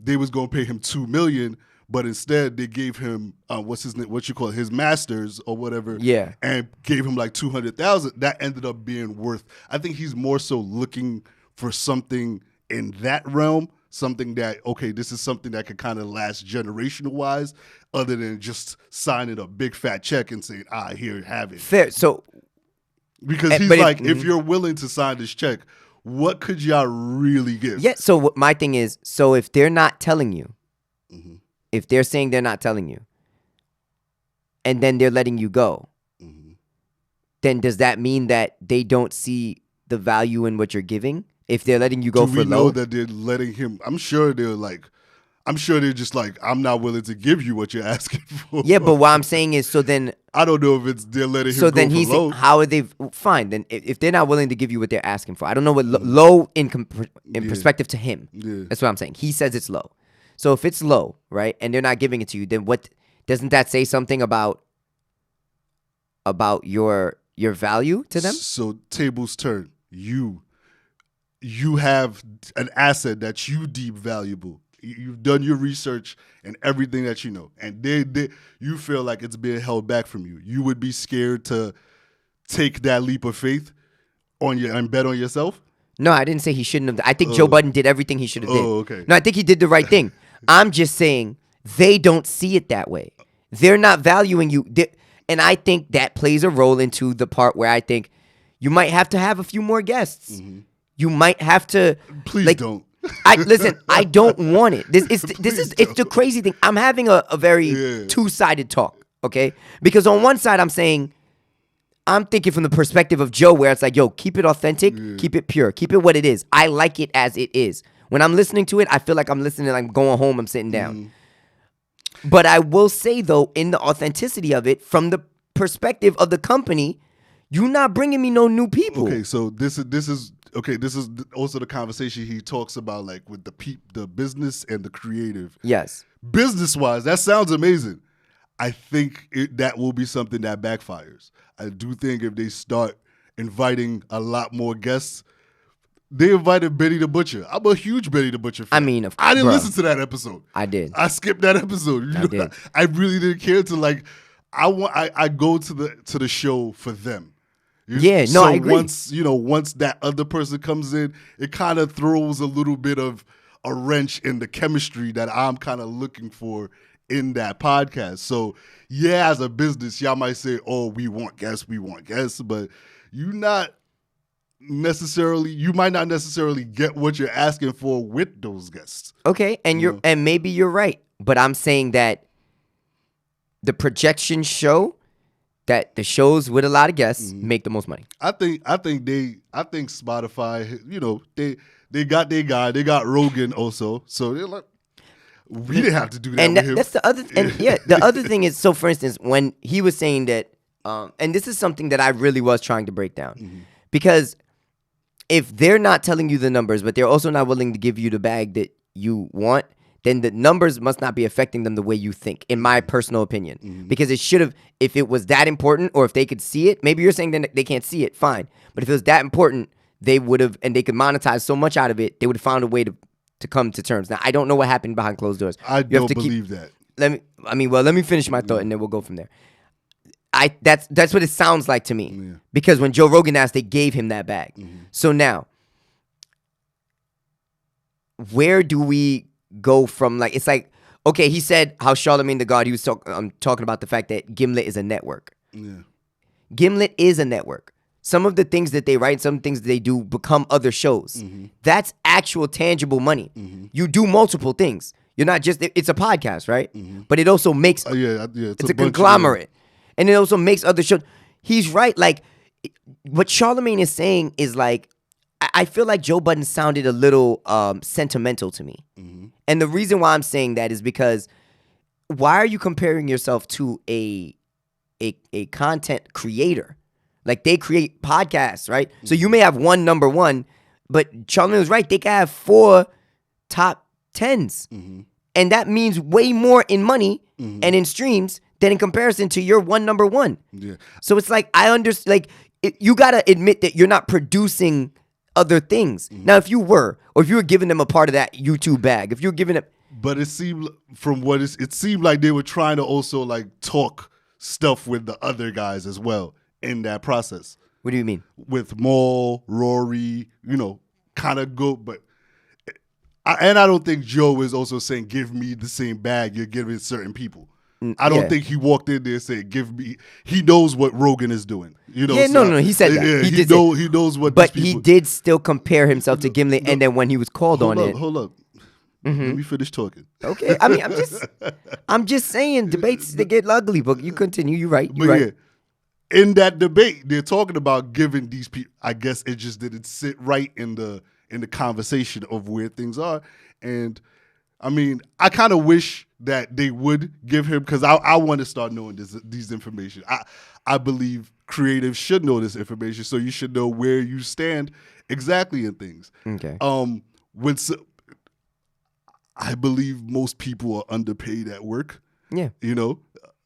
they was gonna pay him $2 million. But instead, they gave him his masters or whatever,
yeah,
and gave him like $200,000. That ended up being worth. I think he's more so looking for something in that realm, something that this is something that could kind of last generational wise, other than just signing a big fat check and saying, here, have it.
Fair. So
because he's like, if you're willing to sign this check, what could y'all really give?
Yeah. So my thing is, so if they're not telling you. Mm-hmm. If they're saying they're not telling you, and then they're letting you go, then does that mean that they don't see the value in what you're giving? If they're letting you go for low? Do we know
that they're letting him? I'm sure they're just like, I'm not willing to give you what you're asking for.
Yeah, but what I'm saying is, so then...
I don't know if they're letting him go for low. So then he's saying,
how are they... Fine, then if they're not willing to give you what they're asking for, I don't know what low in perspective to him. Yeah. That's what I'm saying. He says it's low. So if it's low, right, and they're not giving it to you, then what doesn't that say something about your value to them?
So tables turn. You have an asset that you deem valuable. You've done your research and everything that you know, and you feel like it's being held back from you. You would be scared to take that leap of faith and bet on yourself?
No, I didn't say he shouldn't have. I think Joe Budden did everything he should have did.
Oh, okay.
No, I think he did the right thing. I'm just saying they don't see it that way. They're not valuing you. And I think that plays a role into the part where I think you might have to have a few more guests. Mm-hmm. You might have to.
Please don't.
Listen, I don't want it. It's the crazy thing. I'm having a very two-sided talk, okay? Because on one side I'm saying I'm thinking from the perspective of Joe, where it's like, yo, keep it authentic, keep it pure, keep it what it is. I like it as it is. When I'm listening to it, I feel like I'm listening, I'm going home, I'm sitting down. But I will say, though, in the authenticity of it, from the perspective of the company, you're not bringing me no new people.
Okay, so this is also the conversation he talks about, like with the business and the creative.
Yes.
Business-wise, that sounds amazing. I think that will be something that backfires. I do think if they start inviting a lot more guests, they invited Benny the Butcher. I'm a huge Benny the Butcher fan.
I mean,
I didn't listen to that episode.
I did.
I skipped that episode. I really didn't care to like. I go to the show for them.
I agree.
Once that other person comes in, it kind of throws a little bit of a wrench in the chemistry that I'm kind of looking for in that podcast. So yeah, as a business, y'all might say, "Oh, we want guests," but you might not necessarily get what you're asking for with those guests.
Okay, and and maybe you're right, but I'm saying that the projections show that the shows with a lot of guests make the most money.
I think Spotify, they got their guy, they got Rogan also, so they're like, we didn't have to do that.
And
with him.
That's the other. And the other thing is, so for instance, when he was saying that, and this is something that I really was trying to break down, because if they're not telling you the numbers, but they're also not willing to give you the bag that you want, then the numbers must not be affecting them the way you think, in my personal opinion. Because it should have, if it was that important, or if they could see it, maybe you're saying that they can't see it, fine. But if it was that important, they would have, and they could monetize so much out of it, they would have found a way to come to terms. Now, I don't know what happened behind closed doors.
I don't believe that.
Let me finish my thought, and then we'll go from there. That's what it sounds like to me. Because when Joe Rogan asked, they gave him that bag. So now, where do we go from, like, it's like, okay, he said how Charlemagne the God, he was talking about the fact that Gimlet is a network.
Yeah.
Gimlet is a network. Some of the things that they write, some things that they do become other shows. That's actual tangible money. You do multiple things. You're not just, it's a podcast, right? But it also makes, it's a conglomerate. And it also makes other shows. He's right. Like, what Charlemagne is saying is like, I feel like Joe Budden sounded a little sentimental to me. And the reason why I'm saying that is because why are you comparing yourself to a content creator? Like, they create podcasts, right? So you may have one number one, but Charlemagne was right. They can have 4 top 10s. And that means way more in money and in streams than in comparison to your one number one. Yeah. So it's like, I understand, like, you got to admit that you're not producing other things. Now, if you were, or if you were giving them a part of that YouTube bag, if you were giving them...
But it seemed, it seemed like they were trying to also, like, talk stuff with the other guys as well in that process.
What do you mean?
With Maul, Rory, kind of go, but... I don't think Joe is also saying, give me the same bag you're giving certain people. I don't think he walked in there and said, give me... He knows what Rogan is doing.
No, he said that.
Yeah, he knows what...
But he did still compare himself to Gimlet, and then when he was called on it...
Hold up. Let me finish talking.
Okay. I mean, I'm just saying, debates, they get ugly, but you continue. You're right. You're right.
Yeah, in that debate, they're talking about giving these people... I guess it just didn't sit right in the conversation of where things are. And I mean, I kind of wish that they would give him, because I want to start knowing these information. I believe creatives should know this information, so you should know where you stand exactly in things.
Okay.
I believe most people are underpaid at work.
Yeah.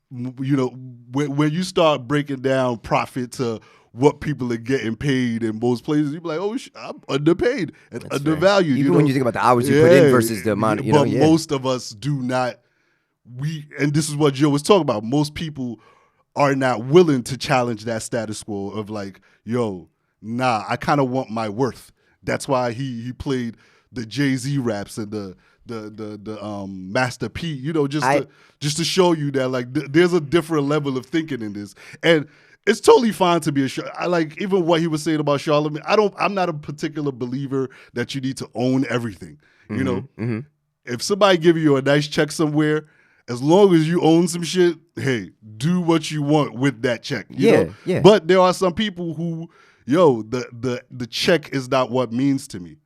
When you start breaking down profit to what people are getting paid in most places, you be like, oh, I'm underpaid and that's undervalued.
Even when you think about the hours you put in versus the amount,
but most of us do not. And this is what Joe was talking about. Most people are not willing to challenge that status quo of like, yo, nah, I kind of want my worth. That's why he played the Jay-Z raps and the Master P, just to show you that like there's a different level of thinking in this. And it's totally fine to be I like even what he was saying about Charlemagne. I'm not a particular believer that you need to own everything. If somebody give you a nice check somewhere As long as you own some shit, hey, do what you want with that check. You know?
Yeah.
But there are some people who, the check is not what means to me.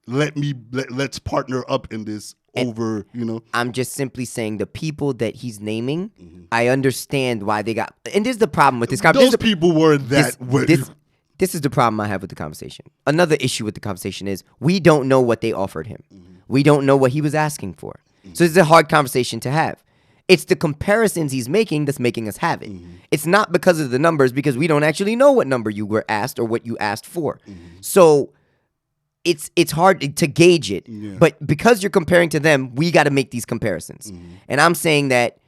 Let's partner up in this over,
I'm just simply saying the people that he's naming, I understand why they got. And this is the problem with this conversation.
Those people weren't that.
This is the problem I have with the conversation. Another issue with the conversation is we don't know what they offered him. We don't know what he was asking for. So it's a hard conversation to have. It's the comparisons he's making that's making us have it. It's not because of the numbers, because we don't actually know what number you were asked or what you asked for. So it's hard to gauge it. Yeah. But because you're comparing to them, we got to make these comparisons. And I'm saying that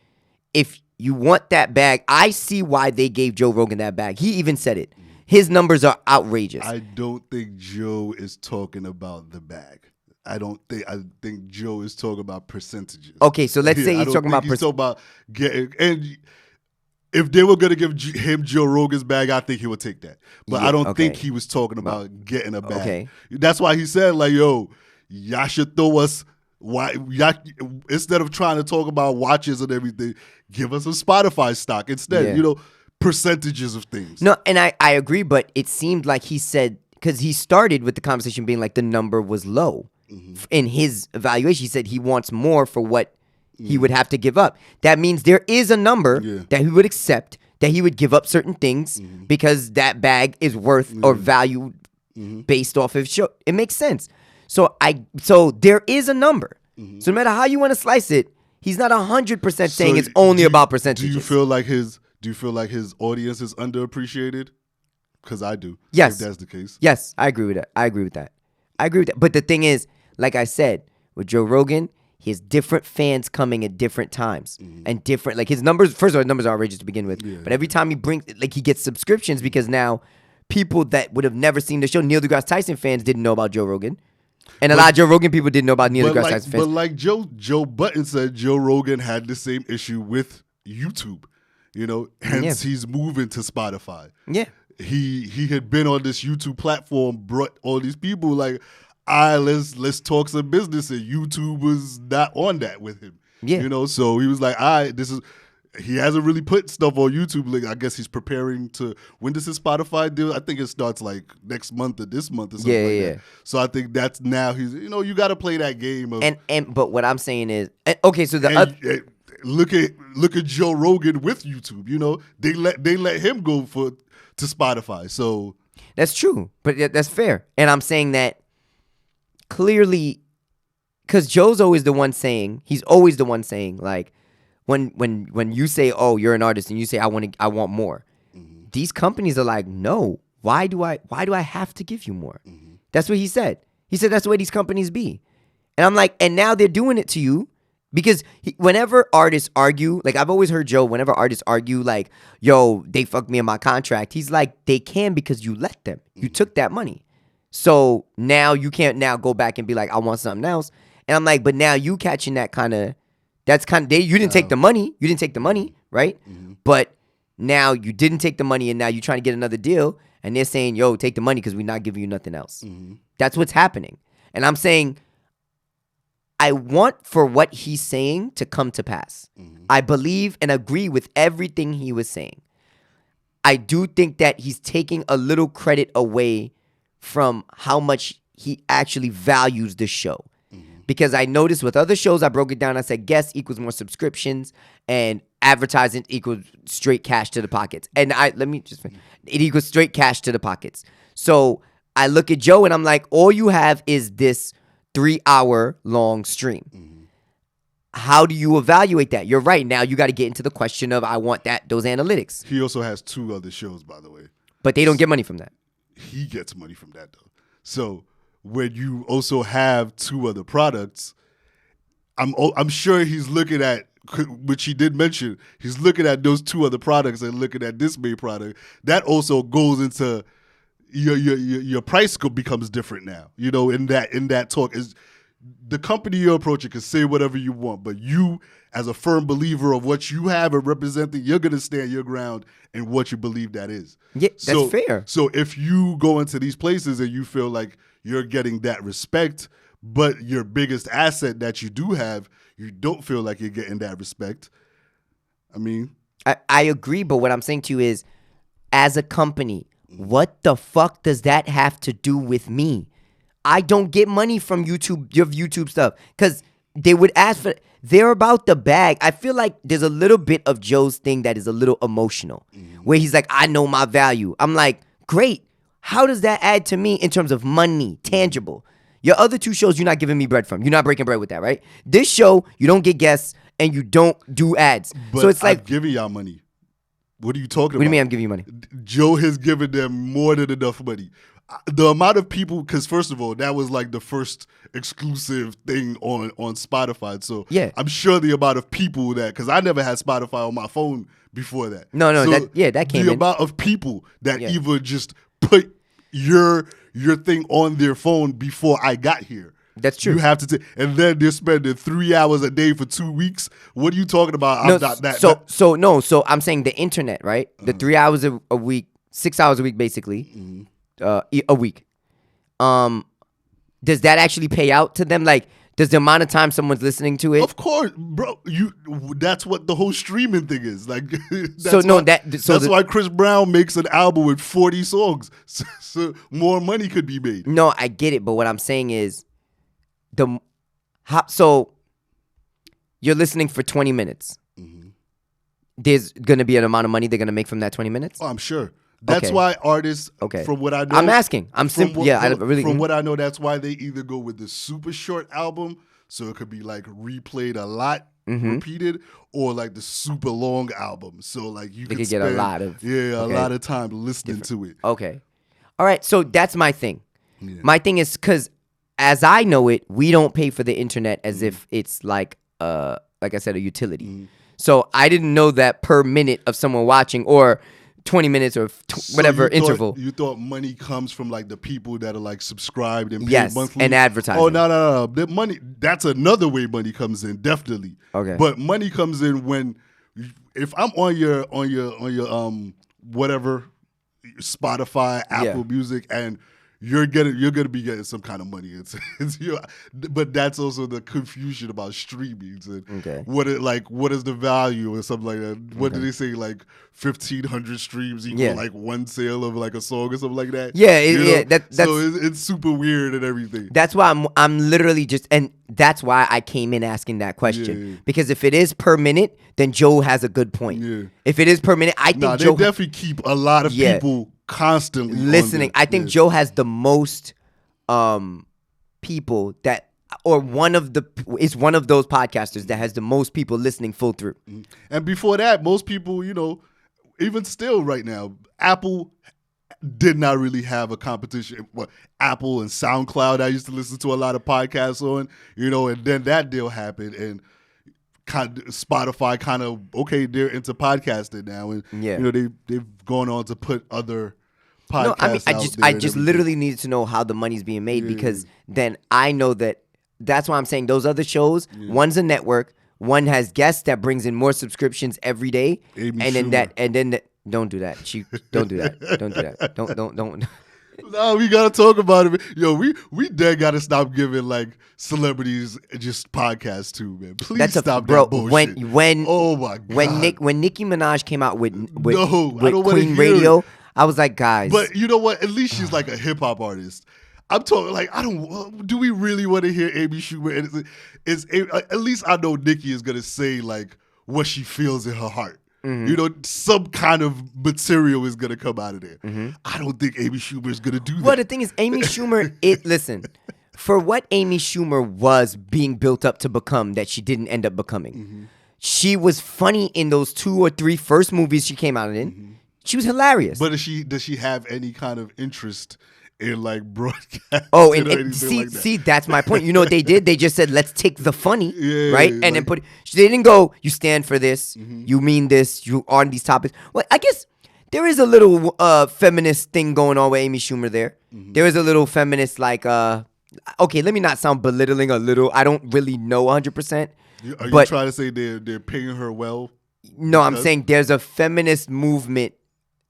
if you want that bag, I see why they gave Joe Rogan that bag. He even said it. His numbers are outrageous.
I don't think Joe is talking about the bag. I think Joe is talking about percentages.
Okay, so let's say he's talking about
he's talking about getting, and if they were going to give him Joe Rogan's bag, I think he would take that. But I don't think he was talking about getting a bag. Okay. That's why he said, like, yo, y'all should throw us, instead of trying to talk about watches and everything, give us some Spotify stock instead, percentages of things.
No, and I agree, but it seemed like he said, because he started with the conversation being like the number was low. In his evaluation, he said he wants more for what he would have to give up. That means there is a number that he would accept, that he would give up certain things because that bag is worth or valued based off of show. It makes sense. So there is a number. So no matter how you want to slice it, he's not 100% saying it's only about percentages.
Do you feel like his audience is underappreciated? Because I do.
Yes.
If that's the case.
Yes, I agree with that. But the thing is, like I said, with Joe Rogan, he has different fans coming at different times and different, like his numbers. First of all, his numbers are outrageous to begin with. Yeah. But every time he gets subscriptions because now people that would have never seen the show, Neil deGrasse Tyson fans didn't know about Joe Rogan. And a lot of Joe Rogan people didn't know about Neil deGrasse Tyson fans.
But like Joe Budden said, Joe Rogan had the same issue with YouTube, hence he's moving to Spotify.
Yeah.
He had been on this YouTube platform, brought all these people like, let's talk some business, and YouTube was not on that with him. Yeah. So he was like, he hasn't really put stuff on YouTube. Like, I guess he's preparing to, when does his Spotify deal? I think it starts like next month or this month or something that. So I think that's now he's, you got to play that game of.
But what I'm saying is, okay, so
look at Joe Rogan with YouTube. They let him go to Spotify. So
that's true, but that's fair. And I'm saying that clearly, because Joe's always the one saying, like, when you say, oh, you're an artist, and you say, I want more, these companies are like, no, why do I have to give you more? That's what he said. He said that's the way these companies be. And I'm like, and now they're doing it to you. Because whenever artists argue, like I've always heard Joe, whenever artists argue like, yo, they fucked me in my contract, he's like, they can because you let them. You took that money. So now you can't now go back and be like, I want something else. And I'm like, but now you catching that you didn't take the money. You didn't take the money, right? But now you didn't take the money and now you're trying to get another deal. And they're saying, yo, take the money because we're not giving you nothing else. That's what's happening. And I'm saying, I want for what he's saying to come to pass. I believe and agree with everything he was saying. I do think that he's taking a little credit away from how much he actually values the show. Because I noticed with other shows, I broke it down. I said guests equals more subscriptions and advertising equals straight cash to the pockets. And it equals straight cash to the pockets. So I look at Joe and I'm like, all you have is this 3-hour long stream. How do you evaluate that? You're right. Now you got to get into the question of I want those analytics.
He also has 2 other shows, by the way.
But they don't get money from that.
He gets money from that, though. So when you also have 2 other products, I'm sure he's looking at, which he did mention, he's looking at those 2 other products and looking at this main product. That also goes into your price becomes different now. In that talk is the company you're approaching can say whatever you want, but you, as a firm believer of what you have and representing, you're gonna stand your ground in what you believe that is.
Yeah, that's fair.
So if you go into these places and you feel like you're getting that respect, but your biggest asset that you do have, you don't feel like you're getting that respect. I mean,
I agree, but what I'm saying to you is, as a company, what the fuck does that have to do with me? I don't get money from YouTube, your YouTube stuff, because they would ask for. They're about the bag. I feel like there's a little bit of Joe's thing that is a little emotional, where he's like, I know my value. I'm like, great. How does that add to me in terms of money, tangible? Your other two shows, you're not giving me bread from. You're not breaking bread with that, right? This show, you don't get guests and you don't do ads.
But
so it's like,
I'm giving y'all money. What are you talking about?
What do you mean I'm giving you money?
Joe has given them more than enough money. The amount of people, because first of all, that was like the first exclusive thing on Spotify. So
yeah.
I'm sure the amount of people that, because I never had Spotify on my phone before that.
No,
so
that came in.
The amount of people that even just put your thing on their phone before I got here.
That's true.
You have to and then they're spending 3 hours a day for 2 weeks. What are you talking about?
So I'm saying the internet, right? The 3 hours a week, 6 hours a week, basically, a week. Does that actually pay out to them? Like, does the amount of time someone's listening to it?
Of course, bro. That's what the whole streaming thing is. Like,
that's
why Chris Brown makes an album with 40 songs, so more money could be made.
No, I get it, but what I'm saying is, so you're listening for 20 minutes. There's gonna be an amount of money they're gonna make from that 20 minutes.
Oh, I'm sure. That's why artists, from what I know,
I'm asking.
From what I know, that's why they either go with the super short album, so it could be like replayed a lot, repeated, or like the super long album, so like you could
get a lot of
a lot of time listening to it.
Okay, all right. So that's my thing. Yeah. My thing is because as I know it, we don't pay for the internet as if it's like I said, a utility. So I didn't know that per minute of someone watching or 20 minutes or whatever interval.
You thought money comes from like the people that are like subscribed and paid monthly?
And advertising.
Oh, no. The money, that's another way money comes in, definitely.
Okay.
But money comes in when, if I'm on your whatever, Spotify, Apple Music, and you're gonna be getting some kind of money. But that's also the confusion about streaming. And what is the value or something like that? What do they say? Like 1,500 streams equal like one sale of like a song or something like that. So it's super weird and everything.
That's why I'm literally just, and that's why I came in asking that question because if it is per minute, then Joe has a good point. Yeah. If it is per minute, I think
Joe definitely keep a lot of people constantly
listening. I think Joe has the most people that, or is one of those podcasters that has the most people listening full through.
And before that, most people, even still right now, Apple did not really have a competition. Apple and SoundCloud, I used to listen to a lot of podcasts on, and then that deal happened, and Spotify kind of, they're into podcasting now, and they've gone on to put other podcasts out there.
I just literally needed to know how the money's being made because then I know that's why I'm saying those other shows, one's a network, one has guests that brings in more subscriptions every day, don't do that. Don't do that. Don't.
No, we gotta talk about it. Yo, we dead gotta stop giving like celebrities just podcasts too, man. Please stop that bullshit. Oh my god.
When Nicki Minaj came out with Queen Radio, I was like, guys.
But you know what? At least she's like a hip hop artist. I'm talking like do we really want to hear Amy Schumer? At least I know Nicki is gonna say like what she feels in her heart. Some kind of material is going to come out of there. I don't think Amy Schumer is going to do that.
Well, the thing is, Amy Schumer, listen, for what Amy Schumer was being built up to become that she didn't end up becoming, she was funny in those 2 or 3 first movies she came out in. She was hilarious.
But does she have any kind of interest in like broadcast?
Oh, and see, that's my point. You know what they did? They just said, let's take the funny, right? And then they didn't go, you stand for this, you mean this, you on these topics. Well, I guess there is a little feminist thing going on with Amy Schumer there. There is a little feminist like, okay, let me not sound belittling a little. I don't really know 100%.
Are you trying to say they're paying her well?
No, I'm saying there's a feminist movement.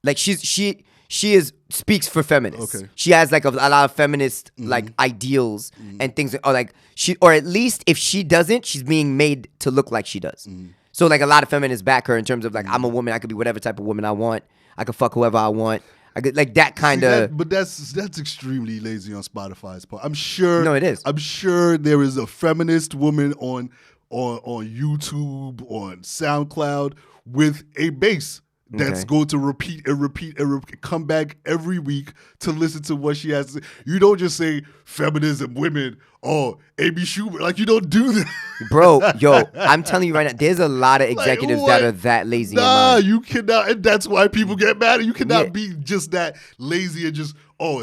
Like she speaks for feminists.
Okay.
She has like a lot of feminist like ideals and things, or like or at least if she doesn't, she's being made to look like she does. So like a lot of feminists back her in terms of like, I'm a woman, I could be whatever type of woman I want, I could fuck whoever I want, I could like that kind of.
But that's extremely lazy on Spotify's part. I'm sure.
No, it is.
I'm sure there is a feminist woman on YouTube, on SoundCloud with a bass that's going to repeat and repeat and come back every week to listen to what she has to say. You don't just say feminism, women, Amy Schumer. Like, you don't do that.
Bro, yo, I'm telling you right now, there's a lot of executives
like,
that are that lazy.
Nah, you cannot. And that's why people get mad. You cannot be just that lazy and just,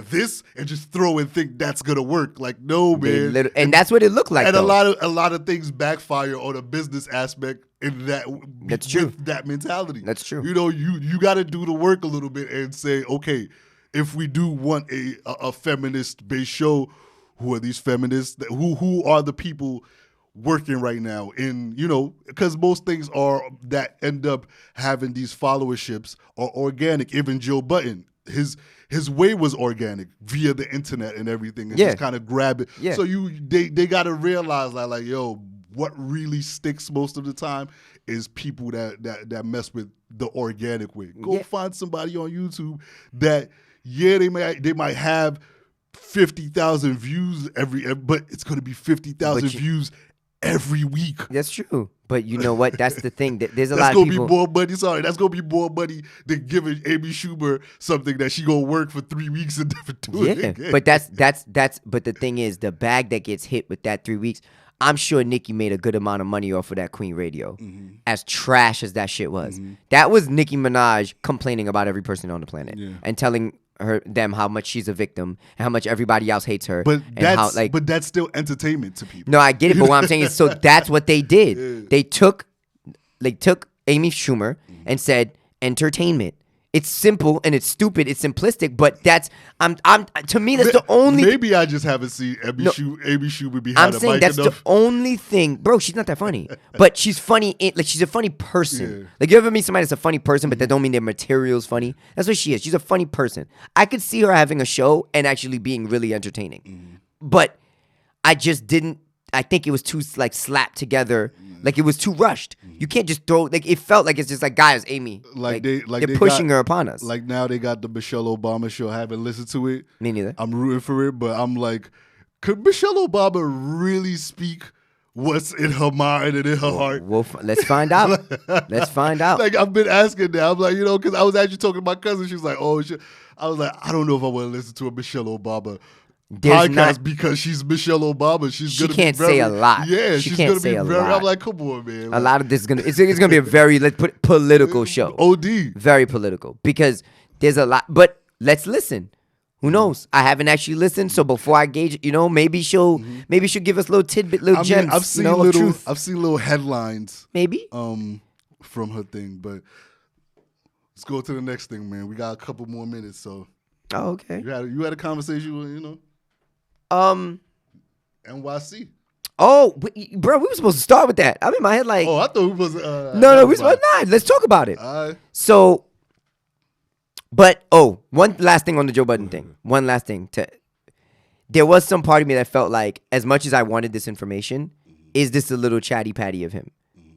this, and just throw and think that's going to work. Like, no, man.
And that's what it looked like,
and
though.
a lot of things backfire on a business aspect in that.
That's true.
With that mentality.
That's true.
You know, you got to do the work a little bit and say, okay, if we do want a feminist-based show, who are these feminists? Who are the people working right now in, because most things are that end up having these followerships are organic. Even Joe Budden, his way was organic via the internet and everything, and just kind of grab it. Yeah. So they got to realize that, like, yo, what really sticks most of the time is people that mess with the organic way. Go find somebody on YouTube that they might have 50,000 views but it's going to be 50,000 views every week.
That's true. But you know what? That's the thing. There's a lot of people.
That's going to be more money. Sorry, that's going to be more money than giving Amy Schumer something that she going to work for 3 weeks and never do it again.
But but the thing is, the bag that gets hit with that 3 weeks, I'm sure Nicki made a good amount of money off of that Queen Radio. As trash as that shit was. That was Nicki Minaj complaining about every person on the planet and telling them how much she's a victim and how much everybody else hates her.
But that's still entertainment to people.
No, I get it. But what I'm saying is, so that's what they did. They took Amy Schumer and said entertainment. It's simple and it's stupid. It's simplistic, but to me that's the only.
Maybe I just haven't seen Amy Schumer behind
I'm
a
saying
mic
that's
enough.
the only thing, bro. She's not that funny, but she's funny. She's a funny person. Like, you ever meet somebody that's a funny person, but that don't mean their material's funny? That's what she is. She's a funny person. I could see her having a show and actually being really entertaining, but I just didn't. I think it was too slapped together. Like, it was too rushed. You can't just throw. Like, it felt like it's just like, guys, Amy. They're pushing her upon us.
Like, now they got the Michelle Obama show. I haven't listened to it.
Me neither.
I'm rooting for it, but I'm like, could Michelle Obama really speak what's in her mind and in her heart?
Let's find out. Let's find out.
Like, I've been asking that. I'm like, because I was actually talking to my cousin. She was like, oh, shit. I was like, I don't know if I want to listen to a Michelle Obama podcast because she's Michelle Obama. She
can't say a lot.
Yeah,
she's
going
gonna
to be
say
very.
lot.
I'm like, come on, man.
A lot of this is it's gonna be a very, let's put it, political show.
OD.
Very political, because there's a lot. But let's listen. Who knows? I haven't actually listened, so before I gauge, maybe she'll give us little tidbit, little gems.
I've seen
truth.
I've seen little headlines.
Maybe.
From her thing, but let's go to the next thing, man. We got a couple more minutes, so.
Oh, okay.
You had a conversation with, NYC.
Oh, bro, we were supposed to start with that. I'm in my head like.
Oh, I thought we was.
No, we supposed not. Let's talk about it. So, but one last thing on the Joe Budden thing. One last thing. There was some part of me that felt like, as much as I wanted this information, is this a little chatty patty of him?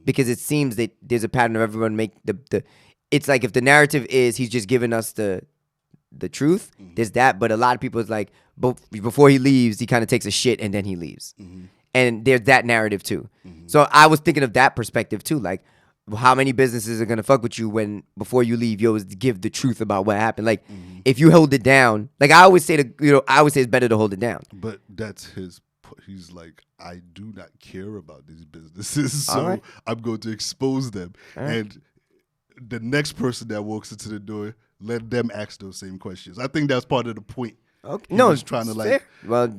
Because it seems that there's a pattern of everyone make the. It's like, if the narrative is he's just giving us the truth, there's that. But a lot of people is like, before he leaves, he kind of takes a shit and then he leaves. And there's that narrative too. So I was thinking of that perspective too. Like, how many businesses are going to fuck with you when before you leave, you always give the truth about what happened? Like, if you hold it down, like I always say it's better to hold it down.
But that's he's like, I do not care about these businesses, so I'm going to expose them. And the next person that walks into the door, let them ask those same questions. I think that's part of the point.
Okay. No,
he's trying to
fair. Well,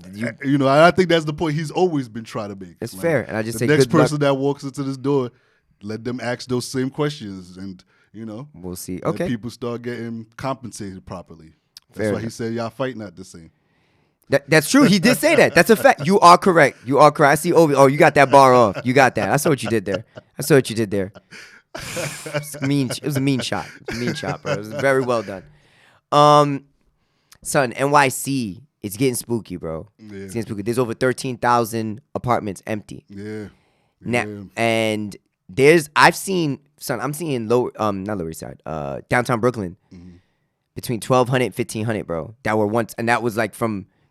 I think that's the point he's always been trying to make.
It's fair, and I just say
the next
good
person
luck.
that walks into this door, let them ask those same questions, and
we'll see. Okay,
let people start getting compensated properly. That's
fair
why
enough.
He said y'all fight not the same.
That's true. He did say that. That's a fact. You are correct. I see. Oh, you got that bar off. You got that. I saw what you did there. It was a mean shot. It was a mean shot, bro. It was very well done. Son, NYC, it's getting spooky, bro.
Yeah.
It's getting spooky. There's over 13,000 apartments empty.
Yeah.
Now, and I'm seeing not Lower East Side, downtown Brooklyn, between 1,200 and 1,500, bro. That were once, and that was like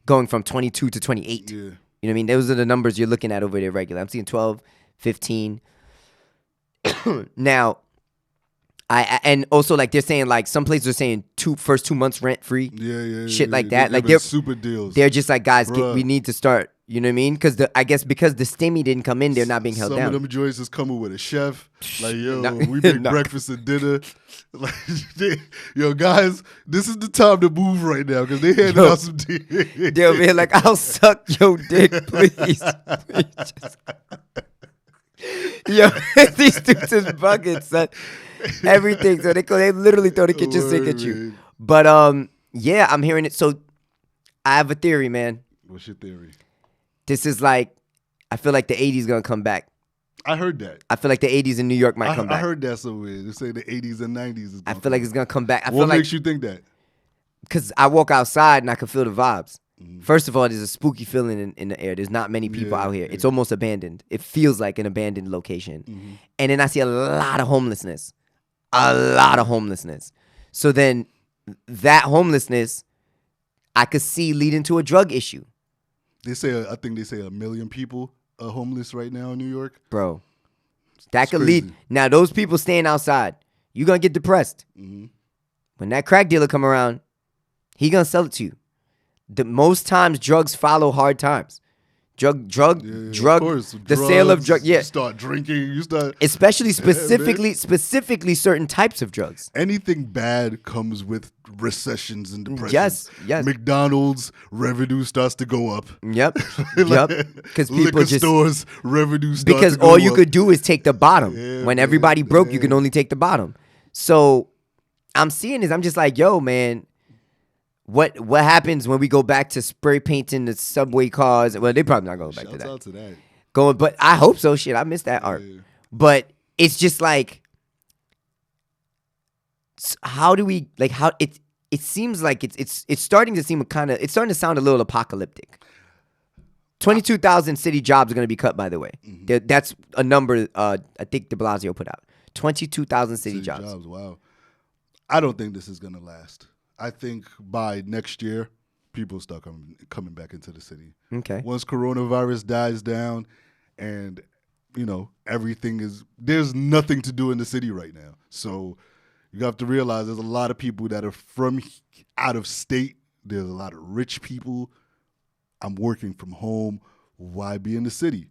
going from 22 to 28.
Yeah.
You know what I mean? Those are the numbers you're looking at over there regular. I'm seeing 12, 15. Now, and also like they're saying like some places are saying first 2 months rent free.
Yeah.
Shit like that. Like
they're super deals.
They're just like, guys, we need to start. You know what I mean? Because I guess because the stimmy didn't come in, they're not being held down.
Some of them joints is coming with a chef. Like, yo, we make breakfast and dinner. Like, yo, guys, this is the time to move right now because they handing out some dick.
They'll be like, I'll suck your dick, please. Yo, these dudes is buckets, son. Everything. So they literally throw the kitchen sink at you.
Man.
But yeah, I'm hearing it. So I have a theory, man.
What's your theory?
This is like, I feel like the 80s gonna come back.
I heard that.
I feel like the 80s in New York might come back.
I heard that somewhere. They say the 80s and 90s is gonna
I feel like it's gonna come back.
What makes you think that?
Because I walk outside and I can feel the vibes. First of all, there's a spooky feeling in the air. There's not many people out here. It's almost abandoned. It feels like an abandoned location. And then I see a lot of homelessness. So then that homelessness, I could see leading to a drug issue.
I think they say 1 million people are homeless right now in New York.
Bro, that could lead. Now, those people staying outside, you're going to get depressed. When that crack dealer come around, he going to sell it to you. The most times drugs follow hard times. Drug, the sale of drugs. Yeah,
you start drinking. You start,
especially specifically certain types of drugs.
Anything bad comes with recessions and depressions.
Yes.
McDonald's revenue starts to go up.
Yep. Because people
liquor stores revenue starts
because
to go
all you
up.
could do is take the bottom.
Yeah,
when everybody broke, you can only take the bottom. So I'm seeing this. I'm just like, yo, man. What happens when we go back to spray painting the subway cars? Well, they probably not going back to that.
Shouts out to that.
But I hope so. Shit, I missed that art. But it's just like, how do we how it seems like it's starting to seem it's starting to sound a little apocalyptic. 22,000 city jobs are going to be cut. By the way, that's a number I think De Blasio put out. 22,000 city jobs.
Wow. I don't think this is going to last. I think by next year, people start coming back into the city.
Okay.
Once coronavirus dies down and, there's nothing to do in the city right now. So you have to realize there's a lot of people that are from out of state. There's a lot of rich people. I'm working from home. Why be in the city?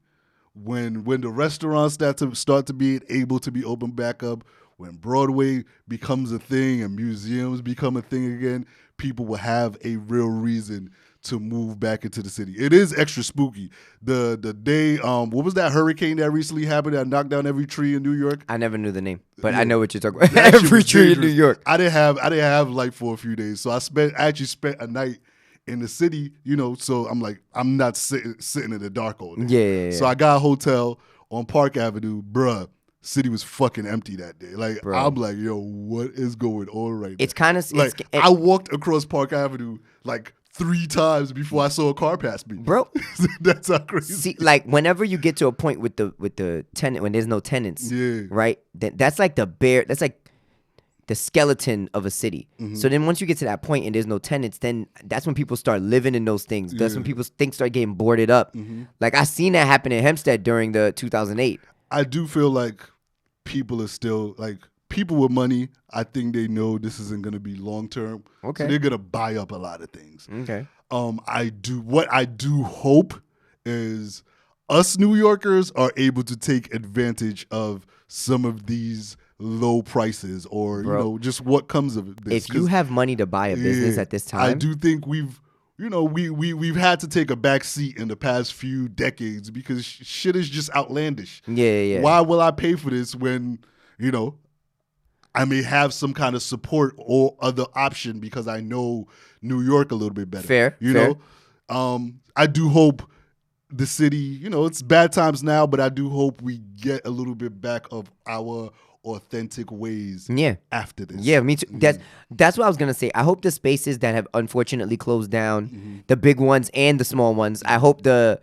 When the restaurants start to be able to be open back up, when Broadway becomes a thing and museums become a thing again, people will have a real reason to move back into the city. It is extra spooky. The day, what was that hurricane that recently happened that knocked down every tree in New York?
I never knew the name, but I know what you're talking about. Every tree in New York.
I didn't have light for a few days, so I actually spent a night in the city. So I'm like, I'm not sitting in the dark all day.
Yeah.
So I got a hotel on Park Avenue, bruh. City was fucking empty that day. Like, bro. I'm like, yo, what is going on right now?
It's kind of
like I walked across Park Avenue like 3 times before I saw a car pass me,
bro.
That's how crazy.
See, like whenever you get to a point with the tenant when there's no tenants, right? That's like that's like the skeleton of a city. So then once you get to that point and there's no tenants, then that's when people start living in those things. That's when people start getting boarded up. Like I seen that happen in Hempstead during the 2008.
I do feel like people are still like people with money. I think they know this isn't going to be long term.
Okay,
so they're going to buy up a lot of things.
Okay.
What I do hope is us New Yorkers are able to take advantage of some of these low prices, or just what comes of this.
If you have money to buy a business at this time,
I do think we've had to take a back seat in the past few decades because shit is just outlandish.
Yeah.
Why will I pay for this when, I may have some kind of support or other option because I know New York a little bit better.
Fair.
I do hope the city, it's bad times now, but I do hope we get a little bit back of our authentic ways
Yeah.
after this.
Yeah, me too. That's what I was gonna say. I hope the spaces that have unfortunately closed down, the big ones and the small ones, I hope the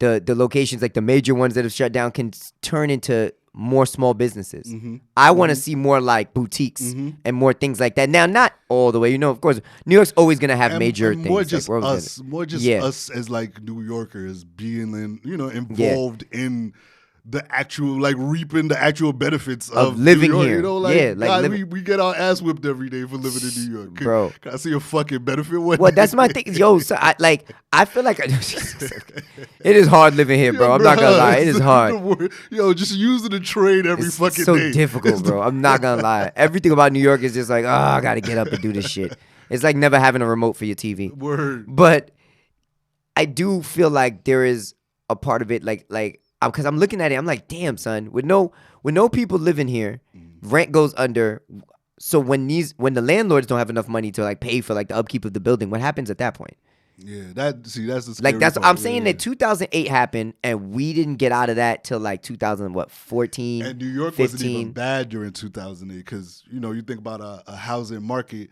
locations, like the major ones that have shut down, can turn into more small businesses. I want to see more like boutiques and more things like that. Now, not all the way, of course, New York's always gonna have major
and
things.
more just
like
us, us as like New Yorkers being involved in the actual, like, reaping the actual benefits of
living
New York,
here.
Like,
like
we get our ass whipped every day for living in New York.
Bro.
Can I see a fucking benefit one
Well,
day?
that's my thing. Yo, so I feel like it is hard living here, bro. I'm not gonna lie. It is hard.
Yo, just using the train every
It's
fucking
so
day.
difficult, bro. I'm not gonna lie. Everything about New York is just like, I gotta get up and do this shit. It's like never having a remote for your TV.
Word.
But I do feel like there is a part of it, like because I'm looking at it, I'm like, damn, son, with no people living here, rent goes under. So when the landlords don't have enough money to like pay for like the upkeep of the building, what happens at that point?
Yeah, that's the scary
Like
part.
I'm saying that 2008 happened and we didn't get out of that till like 2014.
And New York
15.
wasn't even bad during 2008 because you think about a housing market.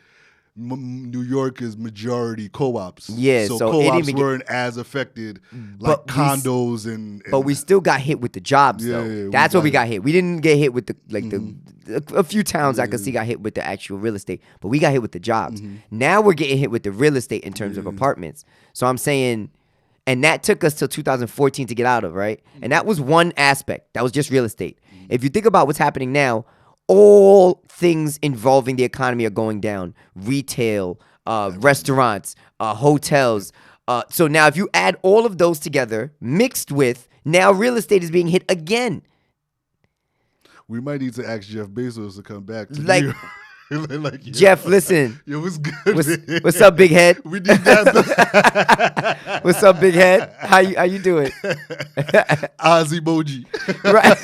New York is majority co-ops.
Yeah, so
co-ops weren't as affected like condos and
but we still got hit with the jobs though.
Yeah,
that's what we got hit. We didn't get hit with a few towns I could see got hit with the actual real estate, but we got hit with the jobs. Now we're getting hit with the real estate in terms of apartments. So I'm saying, and that took us till 2014 to get out of, right? And that was one aspect. That was just real estate. If you think about what's happening now, all things involving the economy are going down. Retail, restaurants, hotels. So now if you add all of those together, mixed with, now real estate is being hit again.
We might need to ask Jeff Bezos to come back to
Like,
New York. Like,
Jeff, listen.
Yo, what's good?
What's up, big head?
We need that.
What's up, big head? How you doing?
Oz emoji.
Right.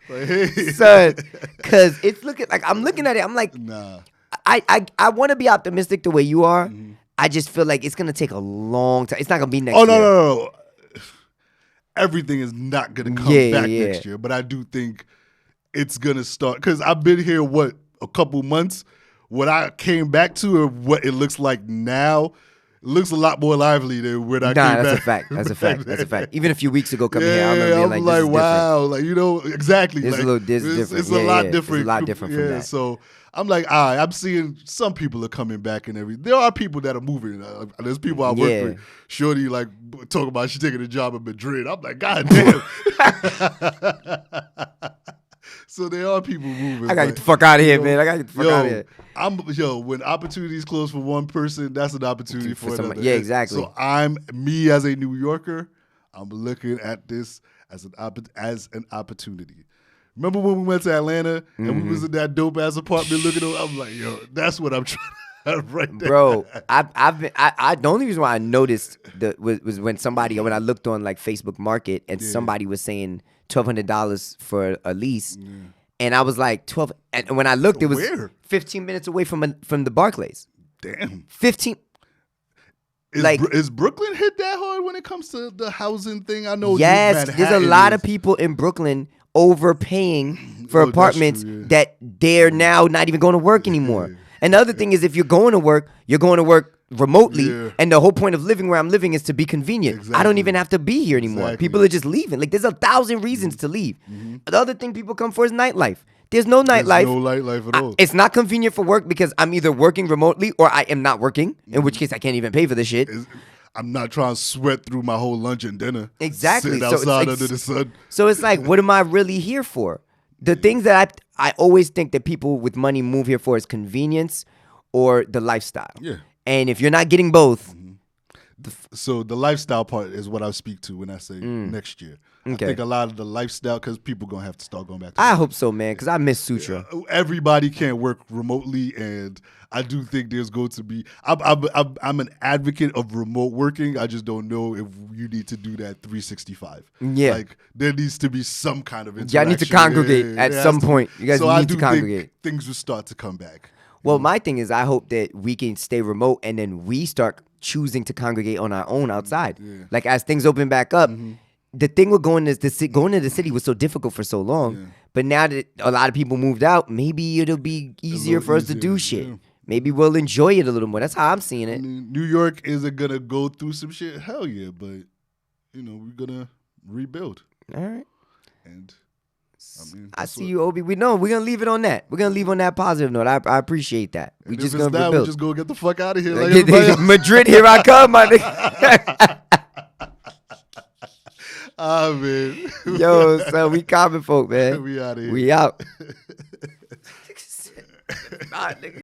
Like, hey.
Son, because it's looking like I'm looking at it. I'm like,
Nah.
I want to be optimistic the way you are. I just feel like it's gonna take a long time. It's not gonna be next year.
No. Everything is not gonna come back next year, but I do think it's gonna start because I've been here a couple months. What I came back to and what it looks like now. It looks a lot more lively than when I came back.
That's a fact. That's a fact. That's a fact. Even a few weeks ago coming here, I remember being
I'm
like, this is
wow. Like, exactly.
This
like,
is a little different.
It's a lot different.
It's a lot different from that.
So I'm like, I'm seeing some people are coming back and everything. There are people that are moving. There's people I work with. Shorty, like, talking about she taking a job in Madrid. I'm like, God damn. So there are people moving.
I gotta get the fuck out of here, man. I gotta get the fuck out of here.
When opportunities close for one person, that's an opportunity for another.
Yeah, exactly.
So me as a New Yorker, I'm looking at this as an opportunity. Remember when we went to Atlanta and we was in that dope ass apartment looking over? I'm like, yo, that's what I'm trying to right there.
Bro, the only reason why I noticed was when I looked on like Facebook Market and somebody was saying $1,200 for a lease, and I was like 12. And when I looked, it was 15 minutes away from the Barclays.
Damn,
15.
Is Brooklyn hit that hard when it comes to the housing thing? I know.
Yes, there's a lot of people in Brooklyn overpaying for apartments that they're now not even going to work anymore. And the other thing is, if you're going to work remotely, and the whole point of living where I'm living is to be convenient. Exactly. I don't even have to be here anymore. Exactly. People are just leaving. Like, there's 1,000 reasons to leave. The other thing people come for is nightlife. There's no nightlife.
There's no nightlife at all.
It's not convenient for work because I'm either working remotely or I am not working, in which case I can't even pay for this shit.
I'm not trying to sweat through my whole lunch and dinner.
Exactly.
Sitting outside under the sun.
So it's like, what am I really here for? The things that I always think that people with money move here for is convenience or the lifestyle.
Yeah.
And if you're not getting both.
So the lifestyle part is what I speak to when I say next year. Okay. I think a lot of the lifestyle, because people going to have to start going back to
I hope so, man, because I miss Sutra.
Everybody can't work remotely, and I do think there's going to be I'm an advocate of remote working. I just don't know if you need to do that 365.
Yeah.
Like, there needs to be some kind of interaction.
Y'all need to congregate at some point. You guys need to congregate.
Think things will start to come back.
Well, my thing is I hope that we can stay remote and then we start choosing to congregate on our own outside. Yeah. Like, as things open back up, the thing with going to the city was so difficult for so long.
Yeah.
But now that a lot of people moved out, maybe it'll be easier for us to do shit. Yeah. Maybe we'll enjoy it a little more. That's how I'm seeing it.
I mean, New York isn't gonna go through some shit. Hell yeah, but we're gonna rebuild.
All right.
And
I see you, Obi. We're gonna leave it on that. We're gonna leave on that positive note. I appreciate that. We just gonna rebuild.
We just go get the fuck out of here. Like
Madrid, here I come, my nigga.
Ah, man.
Yo, son, we common folk, man.
We out of here.
We out. Nah, nigga.